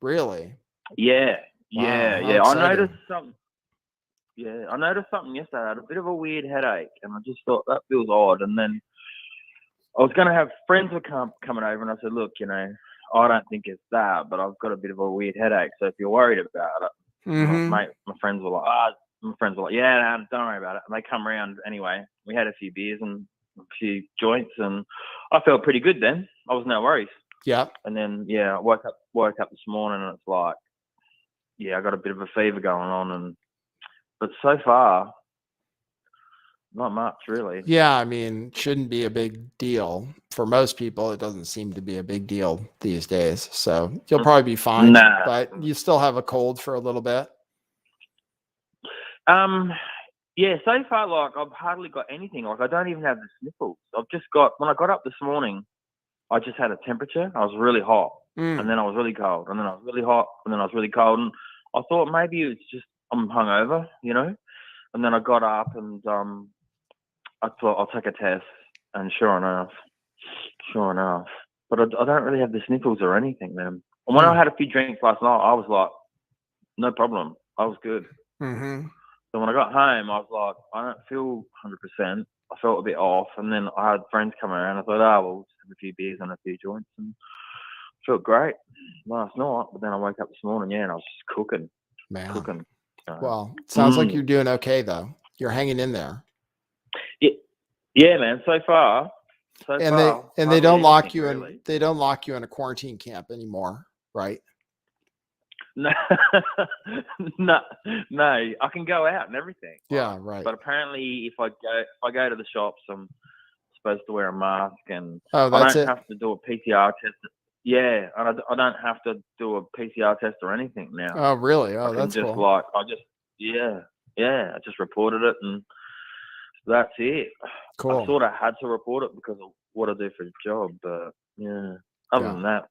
Really? Yeah, Wow, yeah, how yeah. exciting. I noticed something. Yeah, I noticed something yesterday. I had a bit of a weird headache, and I just thought that feels odd. And then I was going to have friends were coming over, and I said, look, I don't think it's that, but I've got a bit of a weird headache. So if you're worried about it, my friends were like, yeah, no, don't worry about it. And they come around anyway. We had a few beers and a few joints, and I felt pretty good then. I was no worries. Yep. And then I woke up this morning, and it's like, I got a bit of a fever going on, but so far, not much really. Yeah, I mean, shouldn't be a big deal. For most people, it doesn't seem to be a big deal these days. So you'll probably be fine. Nah. But you still have a cold for a little bit. Yeah, so far, like, I've hardly got anything. Like, I don't even have the sniffles. When I got up this morning, I just had a temperature. I was really hot, and then I was really cold, and then I was really hot, and then I was really cold. And I thought maybe it's just I'm hungover, And then I got up, and I thought I'll take a test, and sure enough. But I don't really have the sniffles or anything, man. And when I had a few drinks last night, I was like, no problem. I was good. Mm-hmm. So when I got home, I was like, I don't feel 100%. I felt a bit off. And then I had friends come around. I thought, we'll just have a few beers and a few joints. And felt great last night. But then I woke up this morning, and I was just cooking. Man. Well, it sounds like you're doing okay, though. You're hanging in there. Yeah, man. So far. They don't lock you in. They don't lock you in a quarantine camp anymore, right? No, no, I can go out and everything. Yeah, right. But apparently, if I go to the shops, I'm supposed to wear a mask, and I don't have to do a PCR test. Yeah, I don't have to do a PCR test or anything now. Oh, really? Oh, that's just cool. I just reported it, and that's it. Cool. I sort of had to report it because of what I do for a job, but other than that,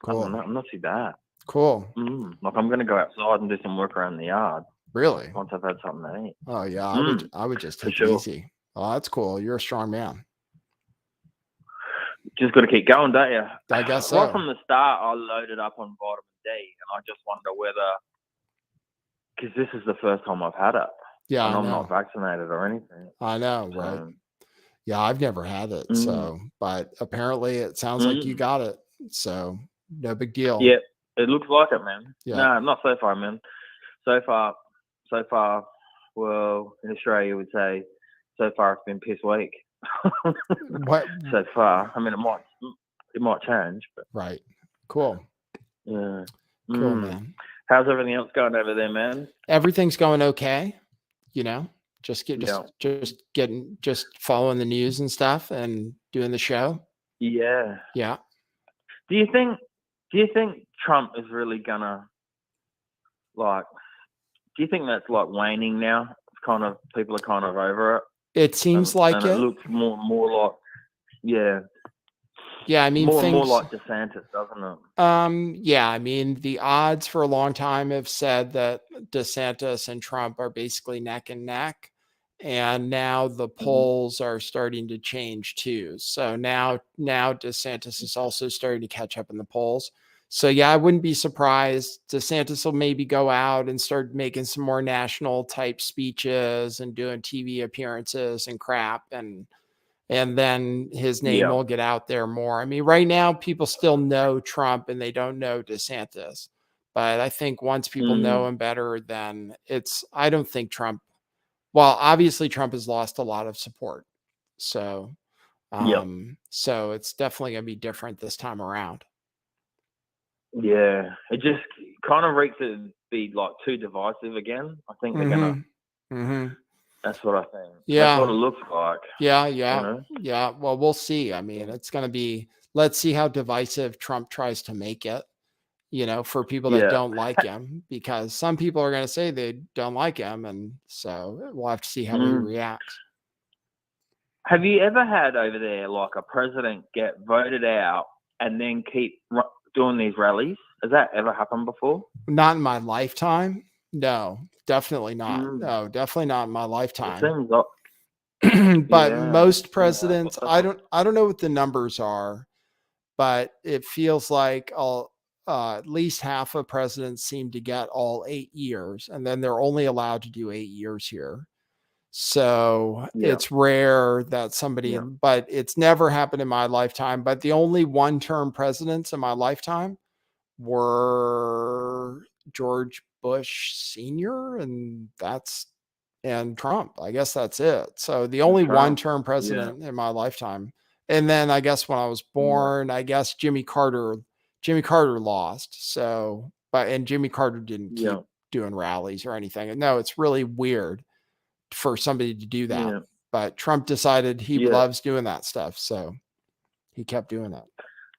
cool. I'm not too bad. Cool. Like I'm going to go outside and do some work around the yard. Really? Once I've had something to eat. Oh yeah, I would just take it easy. Oh, that's cool. You're a strong man. Just got to keep going, don't you? I guess so. Right from the start, I loaded up on vitamin D, and I just wonder whether, because this is the first time I've had it. Yeah, and I'm not vaccinated or anything. I know, right? Yeah, I've never had it, but apparently it sounds like you got it, so no big deal. Yeah, it looks like it, man. Yeah. No, not so far, man. So far. Well, in Australia, you would say, so far it's been piss weak. What? So far, I mean, it might change, but right. Cool. Yeah. Cool, man. How's everything else going over there, man? Everything's going okay. Just following the news and stuff and doing the show. Yeah. Yeah. Do you think Trump is really gonna do you think that's like waning now? It's kind of, people are kind of over it. It seems like it looks more like, yeah. Yeah, I mean, more and more things. like DeSantis, doesn't it? Yeah, I mean, the odds for a long time have said that DeSantis and Trump are basically neck and neck. And now the polls are starting to change too. So now DeSantis is also starting to catch up in the polls. So yeah, I wouldn't be surprised. DeSantis will maybe go out and start making some more national type speeches and doing TV appearances and crap, and then his name Yeah. will get out there more. I mean, right now people still know Trump and they don't know DeSantis. But I think once people know him better, then I don't think Trump, well, obviously Trump has lost a lot of support. So, so it's definitely going to be different this time around. Yeah, it just kind of reeks to be like too divisive again. I think they're gonna. That's what I think. Yeah, that's what it looks like. Yeah. You know? Yeah. Well, we'll see. I mean, it's going to be. Let's see how divisive Trump tries to make it. For people that don't like him, because some people are going to say they don't like him, and so we'll have to see how he reacts. Have you ever had over there like a president get voted out and then keep doing these rallies? Has that ever happened before? Not in my lifetime. No, definitely not. No, definitely not in my lifetime. It seems like, but most presidents, I don't know what the numbers are, but it feels like at least half of presidents seem to get all 8 years, and then they're only allowed to do 8 years here. So it's rare that somebody, but it's never happened in my lifetime. But the only one-term presidents in my lifetime were George Bush Sr. and Trump. I guess that's it. So the only one-term president in my lifetime. And then I guess when I was born, I guess Jimmy Carter lost. So, and Jimmy Carter didn't keep doing rallies or anything. No, it's really weird for somebody to do that. But Trump decided he loves doing that stuff. So he kept doing that.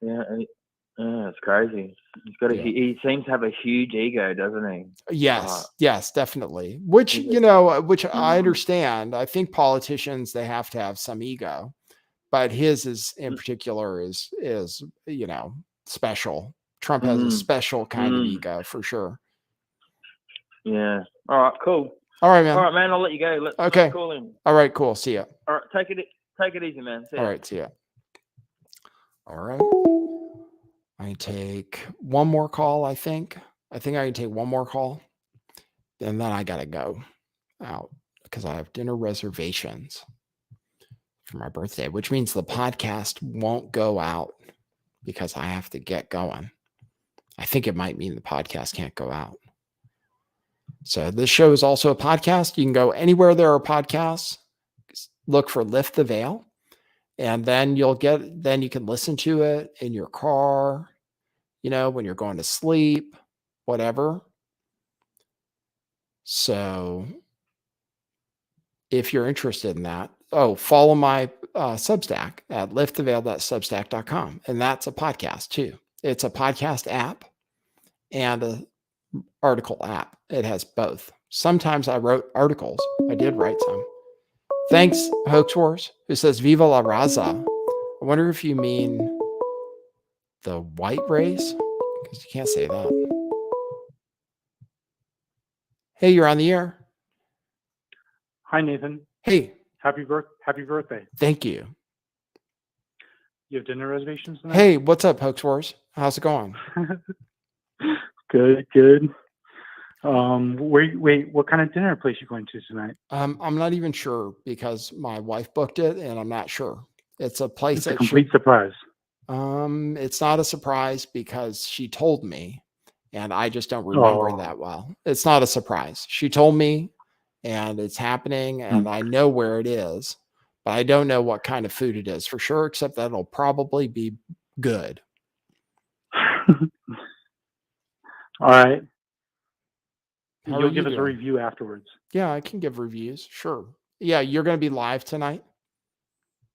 Yeah. It's crazy. He seems to have a huge ego, doesn't he? Yes, definitely. Which I understand. I think politicians, they have to have some ego, but his is in particular is special. Trump has a special kind of ego for sure. Yeah. All right. Cool. All right, man. All right, man. I'll let you go. Let's call him. All right. Cool. See ya. All right. Take it easy, man. See ya. All right. See ya. All right. I take one more call. I think I can take one more call, and then I gotta go out because I have dinner reservations for my birthday, which means the podcast won't go out because I have to get going. I think it might mean the podcast can't go out. So this show is also a podcast. You can go anywhere there are podcasts. Look for Lift the Veil, and then you can listen to it in your car, when you're going to sleep, whatever. So if you're interested in that, follow my Substack at lifttheveil.substack.com. And that's a podcast too. It's a podcast app and an article app. It has both. Sometimes I wrote articles. I did write some. Thanks, Hoax Wars, who says Viva la Raza. I wonder if you mean the white race, because you can't say that. Hey, you're on the air. Hi, Nathan. Hey. Happy birthday. Thank you. You have dinner reservations tonight? Hey, what's up, Hoax Wars? How's it going? Good. What kind of dinner place you going to tonight? I'm not even sure because my wife booked it and I'm not sure. It's a place It's a complete surprise. It's not a surprise because she told me and I just don't remember that well. It's not a surprise. She told me and it's happening and I know where it is, but I don't know what kind of food it is for sure, except that it'll probably be good. All right. How You'll give us a review afterwards. Yeah, I can give reviews. Sure. Yeah, you're going to be live tonight?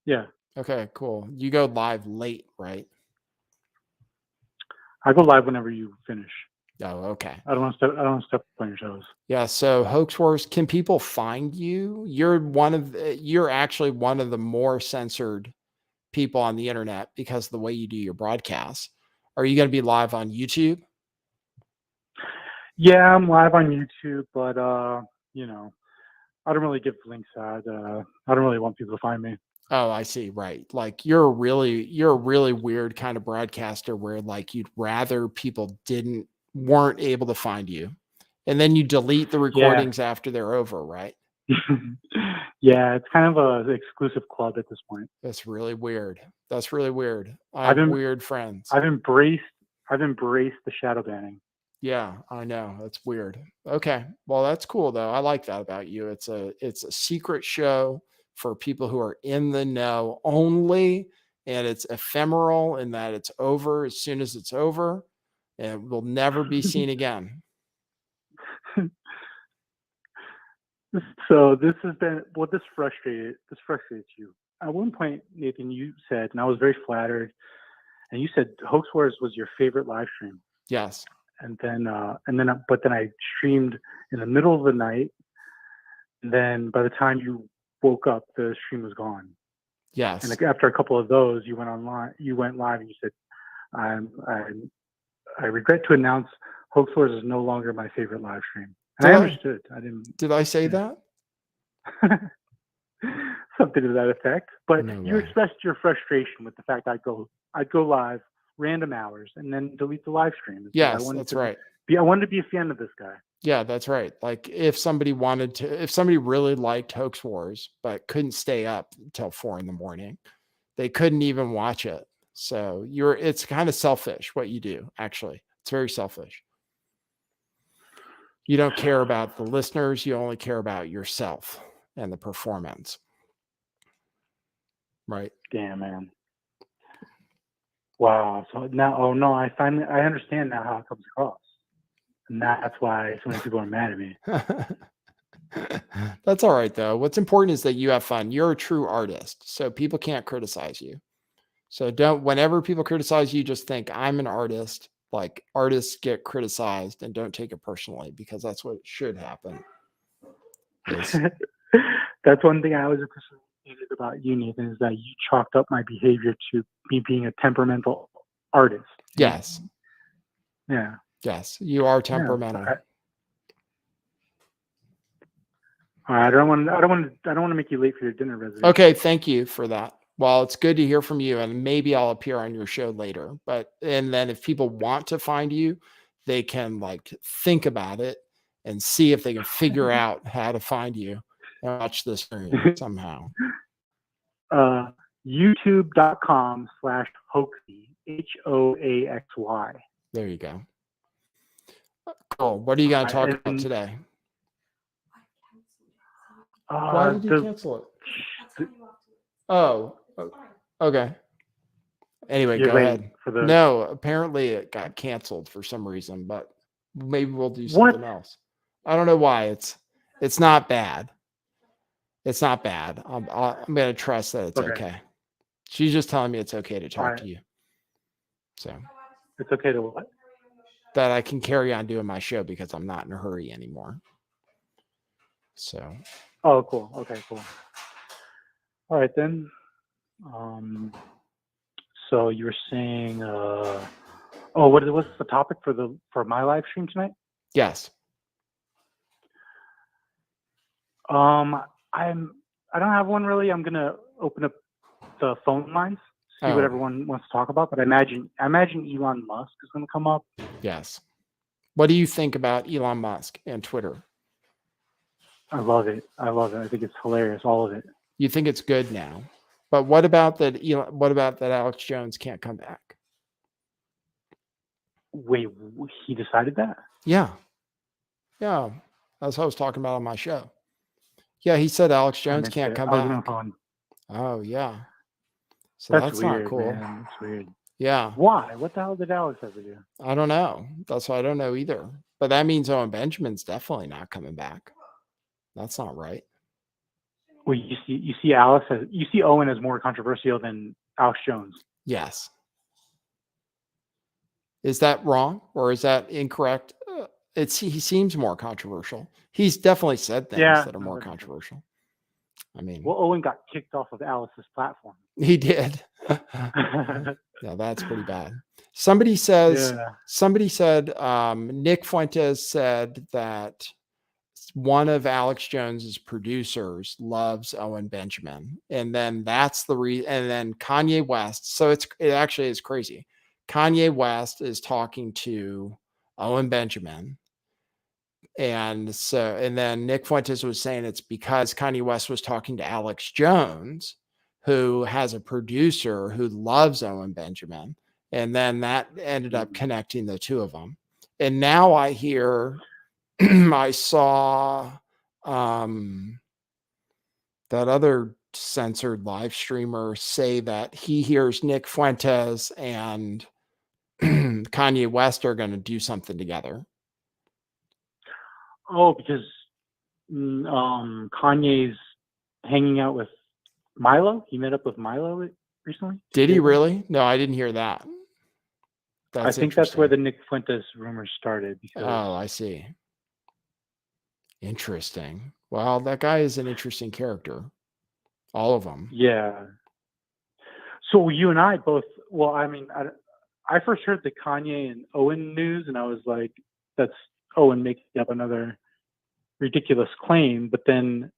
Yeah. Okay, cool. You go live late, right? I go live whenever you finish. Oh, okay. I don't want to step on your toes. Yeah. So Hoax Wars, can people find you? You're actually one of the more censored people on the internet because of the way you do your broadcasts. Are you going to be live on YouTube? Yeah, I'm live on YouTube, but you know, I don't really give links out. I don't really want people to find me. Oh, I see. Right. Like you're a really weird kind of broadcaster where like you'd rather people weren't able to find you. And then you delete the recordings after they're over, right? Yeah, it's kind of a exclusive club at this point. That's really weird. That's really weird. I have weird friends. I've embraced the shadow banning. Yeah, I know. That's weird. Okay. Well, that's cool though. I like that about you. It's a secret show for people who are in the know only, and it's ephemeral in that it's over as soon as it's over and will never be seen again. So this has been what this frustrates you. At one point, Nathan, you said, and I was very flattered, and you said Hoax Wars was your favorite live stream. Yes. But then I streamed in the middle of the night. And then by the time you woke up, the stream was gone. Yes. And after a couple of those, you went live and you said, I regret to announce Hoax Wars is no longer my favorite live stream. And I understood. Did I say that? Something to that effect. But No you way. expressed your frustration with the fact I'd go live random hours and then delete the live stream. Yes, that's right. I wanted to be a fan of this guy. Yeah, that's right. Like if somebody really liked Hoax Wars but couldn't stay up until 4 a.m, they couldn't even watch it. So it's kind of selfish what you do. Actually, it's very selfish. You don't care about the listeners. You only care about yourself and the performance. Right. Damn, man. Wow. So now, I understand now how it comes across. And that's why so many people are mad at me. That's all right, though. What's important is that you have fun. You're a true artist, so people can't criticize you. So whenever people criticize you, just think I'm an artist. Like artists get criticized, and don't take it personally because that's what should happen. That's one thing I always appreciated about you, Nathan, is that you chalked up my behavior to me being a temperamental artist. Yes. Yeah. Yes, you are temperamental. Yeah, I don't want to make you late for your dinner reservation. Okay, thank you for that. Well, it's good to hear from you, and maybe I'll appear on your show later. And then if people want to find you, they can like think about it and see if they can figure out how to find you and watch this stream somehow. YouTube.com/hoaxy, HOAXY. There you go. Cool. What are you going to talk about today? Why did you cancel it? Oh, okay. Anyway, go ahead. No, apparently it got canceled for some reason, but maybe we'll do something else. I don't know why. It's not bad. It's not bad. I'm going to trust that it's okay. She's just telling me it's okay to talk to you. So it's okay to what? That I can carry on doing my show because I'm not in a hurry anymore. So. Oh, cool. Okay, cool. All right then. So you were saying, what's the topic for my live stream tonight? Yes. I don't have one really. I'm gonna open up the phone lines, see what everyone wants to talk about. But I imagine Elon Musk is gonna come up. Yes. What do you think about Elon Musk and Twitter? I love it. I think it's hilarious, all of it. You think it's good now, but what about that? What about that? Alex Jones can't come back. Wait, he decided that? Yeah. That's what I was talking about on my show. Yeah, he said Alex Jones can't come back. Oh yeah. So that's weird, not cool. Man. That's weird. Yeah. Why? What the hell did Alex have to do? I don't know. That's what I don't know either. But that means Owen Benjamin's definitely not coming back. That's not right. Well, you see Owen as more controversial than Alex Jones. Yes. Is that wrong or is that incorrect? He seems more controversial. He's definitely said things that are more controversial. I mean, Well, Owen got kicked off of Alice's platform. he did. Yeah, that's pretty bad. Somebody said, Nick Fuentes said that one of Alex Jones's producers loves Owen Benjamin. And then that's the reason. And then Kanye West. So it actually is crazy. Kanye West is talking to Owen Benjamin. And then Nick Fuentes was saying it's because Kanye West was talking to Alex Jones, who has a producer who loves Owen Benjamin. And then that ended up connecting the two of them. And now I hear, I saw that other censored live streamer say that he hears Nick Fuentes and Kanye West are going to do something together. Oh, because Kanye's hanging out with Milo. He met up with Milo recently. Did he really? No, I didn't hear that. I think that's where the Nick Fuentes rumors started. Because oh, I see. Interesting. Well, that guy is an interesting character. All of them. Yeah. So you and I both. Well, I mean, I first heard the Kanye and Owen news, and I was like, "That's Owen making up another ridiculous claim." But then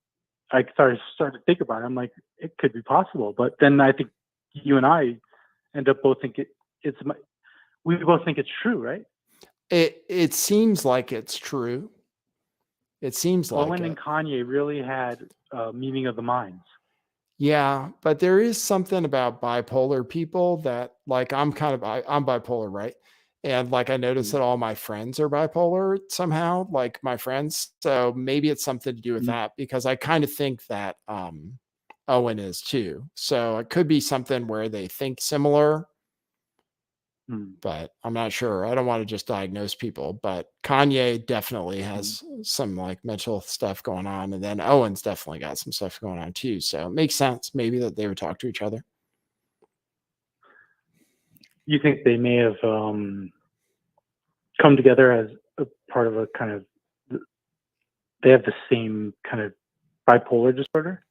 I started to think about it. I'm like, it could be possible. But then I think you and I end up both think we both think it's true, right? It seems like it's true. It seems like Owen and Kanye really had a meeting of the minds. Yeah, but there is something about bipolar people that, like, I'm bipolar, right? And like I noticed that all my friends are bipolar somehow, like my friends. So maybe it's something to do with that, because I kind of think that Owen is too. So it could be something where they think similar. But I'm not sure. I don't want to just diagnose people, but Kanye definitely has some like mental stuff going on. And then Owen's definitely got some stuff going on too. So it makes sense maybe that they would talk to each other. You think they may have come together as a part of a kind of, they have the same kind of bipolar disorder?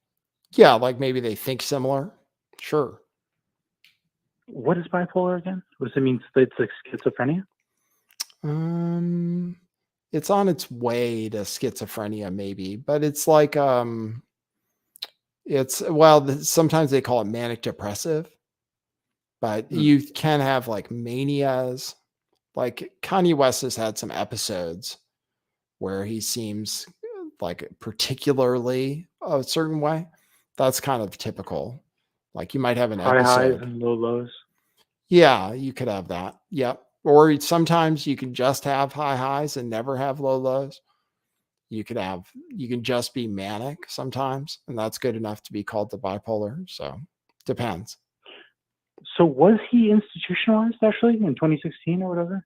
Yeah, like maybe they think similar. Sure. What is bipolar again? What does it mean? It's like schizophrenia? It's on its way to schizophrenia, maybe, but it's like sometimes they call it manic depressive, but you can have like manias. Like Kanye West has had some episodes where he seems like particularly a certain way. That's kind of typical. Like you might have an high episode. Highs and low lows. Yeah, you could have that. Yep. Or sometimes you can just have high highs and never have low lows. You can just be manic sometimes, and that's good enough to be called the bipolar. So depends. So was he institutionalized actually in 2016 or whatever?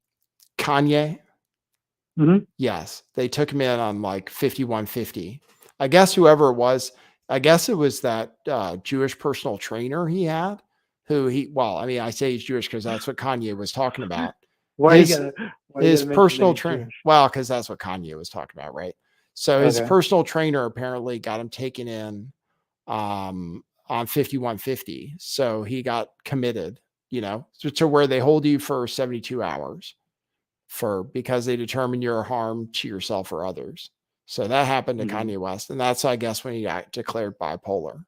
Kanye? Yes. They took him in on like 5150. I guess whoever it was, I guess it was that Jewish personal trainer he had, I say he's Jewish because that's what Kanye was talking about. His personal trainer. Well, because that's what Kanye was talking about, right? So his personal trainer apparently got him taken in on 5150. So he got committed, to where they hold you for 72 hours because they determine you're a harm to yourself or others. So that happened to Kanye West. And that's, I guess, when he got declared bipolar.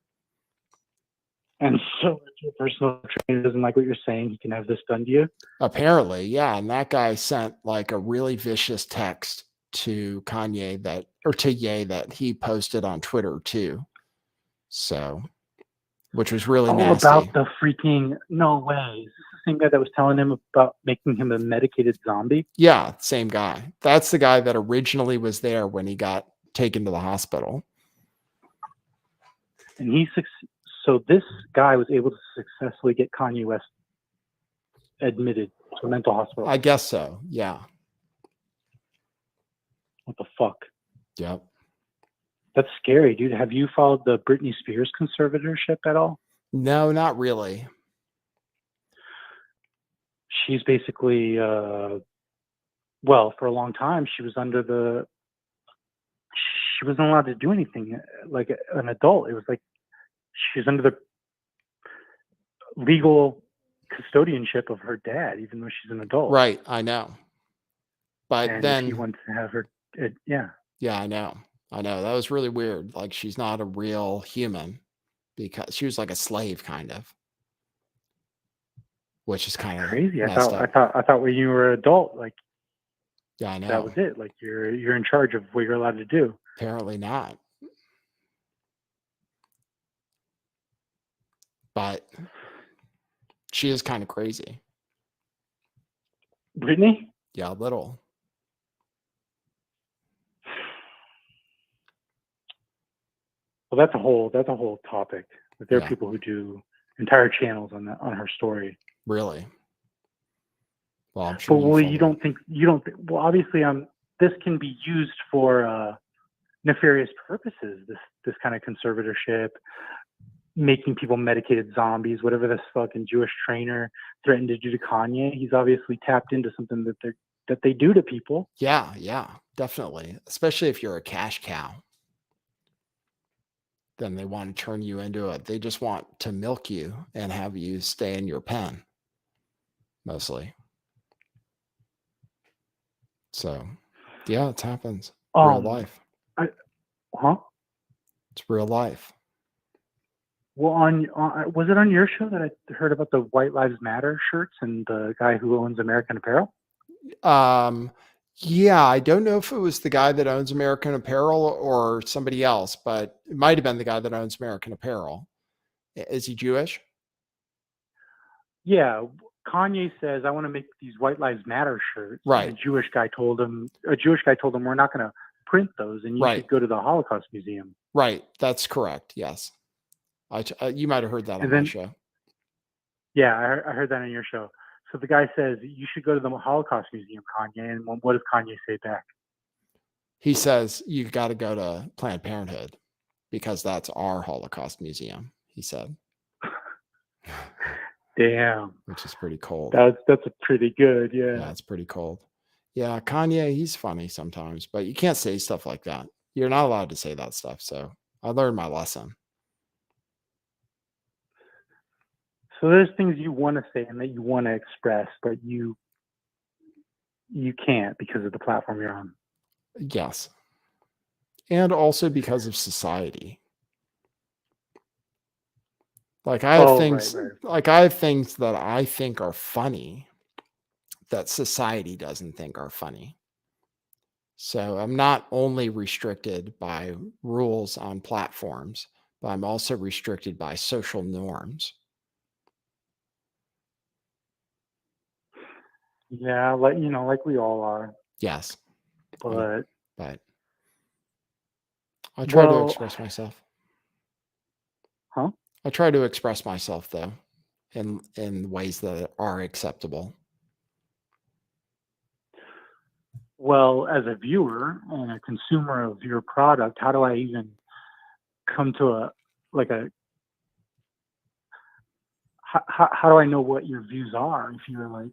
And so if your personal trainer doesn't like what you're saying, he can have this done to you? Apparently, yeah. And that guy sent like a really vicious text to Kanye that he posted on Twitter too. So, which was really nasty. About the freaking, no way. Is this the same guy that was telling him about making him a medicated zombie? Yeah, same guy. That's the guy that originally was there when he got taken to the hospital. And so this guy was able to successfully get Kanye West admitted to a mental hospital. I guess so. Yeah. What the fuck? Yep. That's scary, dude. Have you followed the Britney Spears conservatorship at all? No, not really. She's basically, for a long time, she was under she wasn't allowed to do anything like an adult. It was like she's under the legal custodianship of her dad, even though she's an adult. Right. I know. But And if then he wants to have her, yeah. yeah, I know. That was really weird. Like she's not a real human because she was like a slave kind of, which is kind of Crazy. messed up. I thought when you were an adult, like Yeah, I know. that was it. Like you're in charge of what you're allowed to do. Apparently not. But she is kind of crazy. Brittany? Yeah, a little. Well, that's a whole topic. There are Yeah. people who do entire channels on her story. Really. Well, I'm sure. But well, follow you don't think well, obviously this can be used for nefarious purposes. This kind of conservatorship, making people medicated zombies, whatever this fucking Jewish trainer threatened to do to Kanye. He's obviously tapped into something that they do to people. Yeah, definitely. Especially if you're a cash cow. Then they want to turn you into it. They just want to milk you and have you stay in your pen. Mostly. So, yeah, it happens. Real life. It's real life. Well, was it on your show that I heard about the White Lives Matter shirts and the guy who owns American Apparel? Yeah, I don't know if it was the guy that owns American Apparel or somebody else, but it might have been the guy that owns American Apparel. Is he Jewish? Yeah, Kanye says, I want to make these White Lives Matter shirts. Right. And a Jewish guy told him, we're not going to print those, and you should go to the Holocaust Museum. Right. That's correct. Yes. You might have heard that on my show. Yeah, I heard that on your show. So the guy says, you should go to the Holocaust Museum, Kanye. And what does Kanye say back? He says, you got to go to Planned Parenthood because that's our Holocaust Museum, he said. Damn. Which is pretty cold. That's a pretty good, yeah. Yeah, it's pretty cold. Yeah, Kanye, he's funny sometimes, but you can't say stuff like that. You're not allowed to say that stuff. So I learned my lesson. So there's things you want to say and that you want to express, but you can't because of the platform you're on. Yes. And also because of society. Like I have things like I have things that I think are funny that society doesn't think are funny. So I'm not only restricted by rules on platforms, but I'm also restricted by social norms. Yeah, like we all are. Yes. But I try to express myself. Huh? I try to express myself though in ways that are acceptable. Well, as a viewer and a consumer of your product, how do I even come to how do I know what your views are if you're like,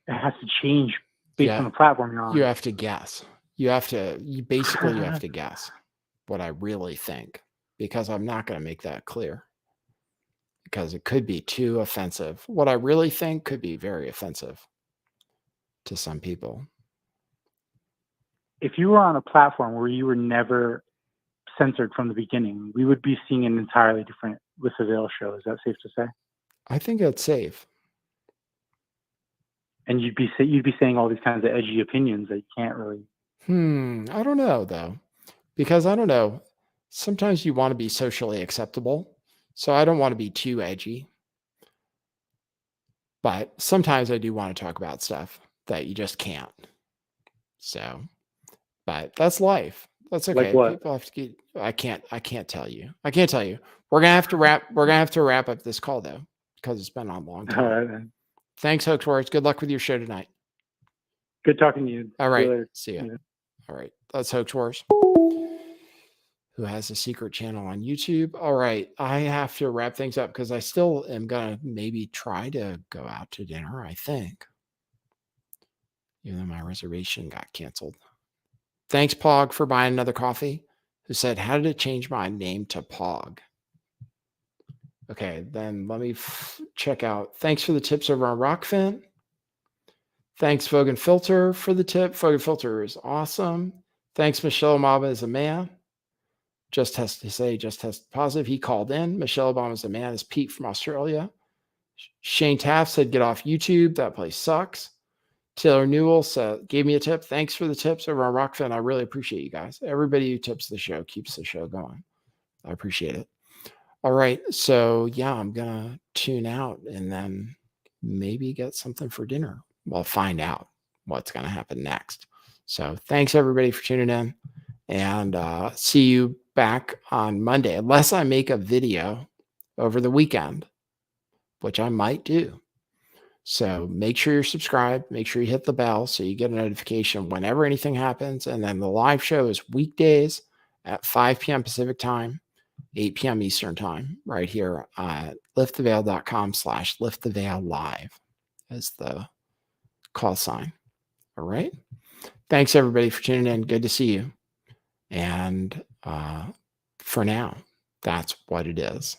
it has to change based on the platform you're on? You have to guess. You have to guess what I really think, because I'm not going to make that clear because it could be too offensive. What I really think could be very offensive to some people. If you were on a platform where you were never censored from the beginning, we would be seeing an entirely different With the Veil show. Is that safe to say? I think it's safe. And you'd be saying all these kinds of edgy opinions that you can't really. I don't know though, because I don't know. Sometimes you want to be socially acceptable, so I don't want to be too edgy. But sometimes I do want to talk about stuff that you just can't. So, but that's life. That's okay. Like what? People have to get. I can't tell you. We're gonna have to wrap up this call though, because it's been on a long time. All right, man. Thanks, Hoax Wars. Good luck with your show tonight. Good talking to you. All right. See ya. Yeah. All right. That's Hoax Wars, who has a secret channel on YouTube. All right. I have to wrap things up because I still am going to maybe try to go out to dinner, I think. Even though my reservation got canceled. Thanks, Pog, for buying another coffee. Who said, how did it change my name to Pog? Okay, then let me check out. Thanks for the tips over on Rockfin. Thanks, Vogan Filter, for the tip. Vogan Filter is awesome. Thanks, Michelle Obama is a man. Just has to say, just tested positive. He called in. Michelle Obama is a man. Is Pete from Australia. Shane Taft said, get off YouTube. That place sucks. Taylor Newell said, gave me a tip. Thanks for the tips over on Rockfin. I really appreciate you guys. Everybody who tips the show keeps the show going. I appreciate it. All right. So, yeah, I'm going to tune out and then maybe get something for dinner. We'll find out what's going to happen next. So, thanks, everybody, for tuning in. And see you back on Monday, unless I make a video over the weekend, which I might do. So make sure you're subscribed. Make sure you hit the bell so you get a notification whenever anything happens. And then the live show is weekdays at 5 p.m. Pacific time, 8 p.m. Eastern time, right here at lifttheveil.com/lifttheveillive as the call sign. All right. Thanks, everybody, for tuning in. Good to see you. And for now, that's what it is.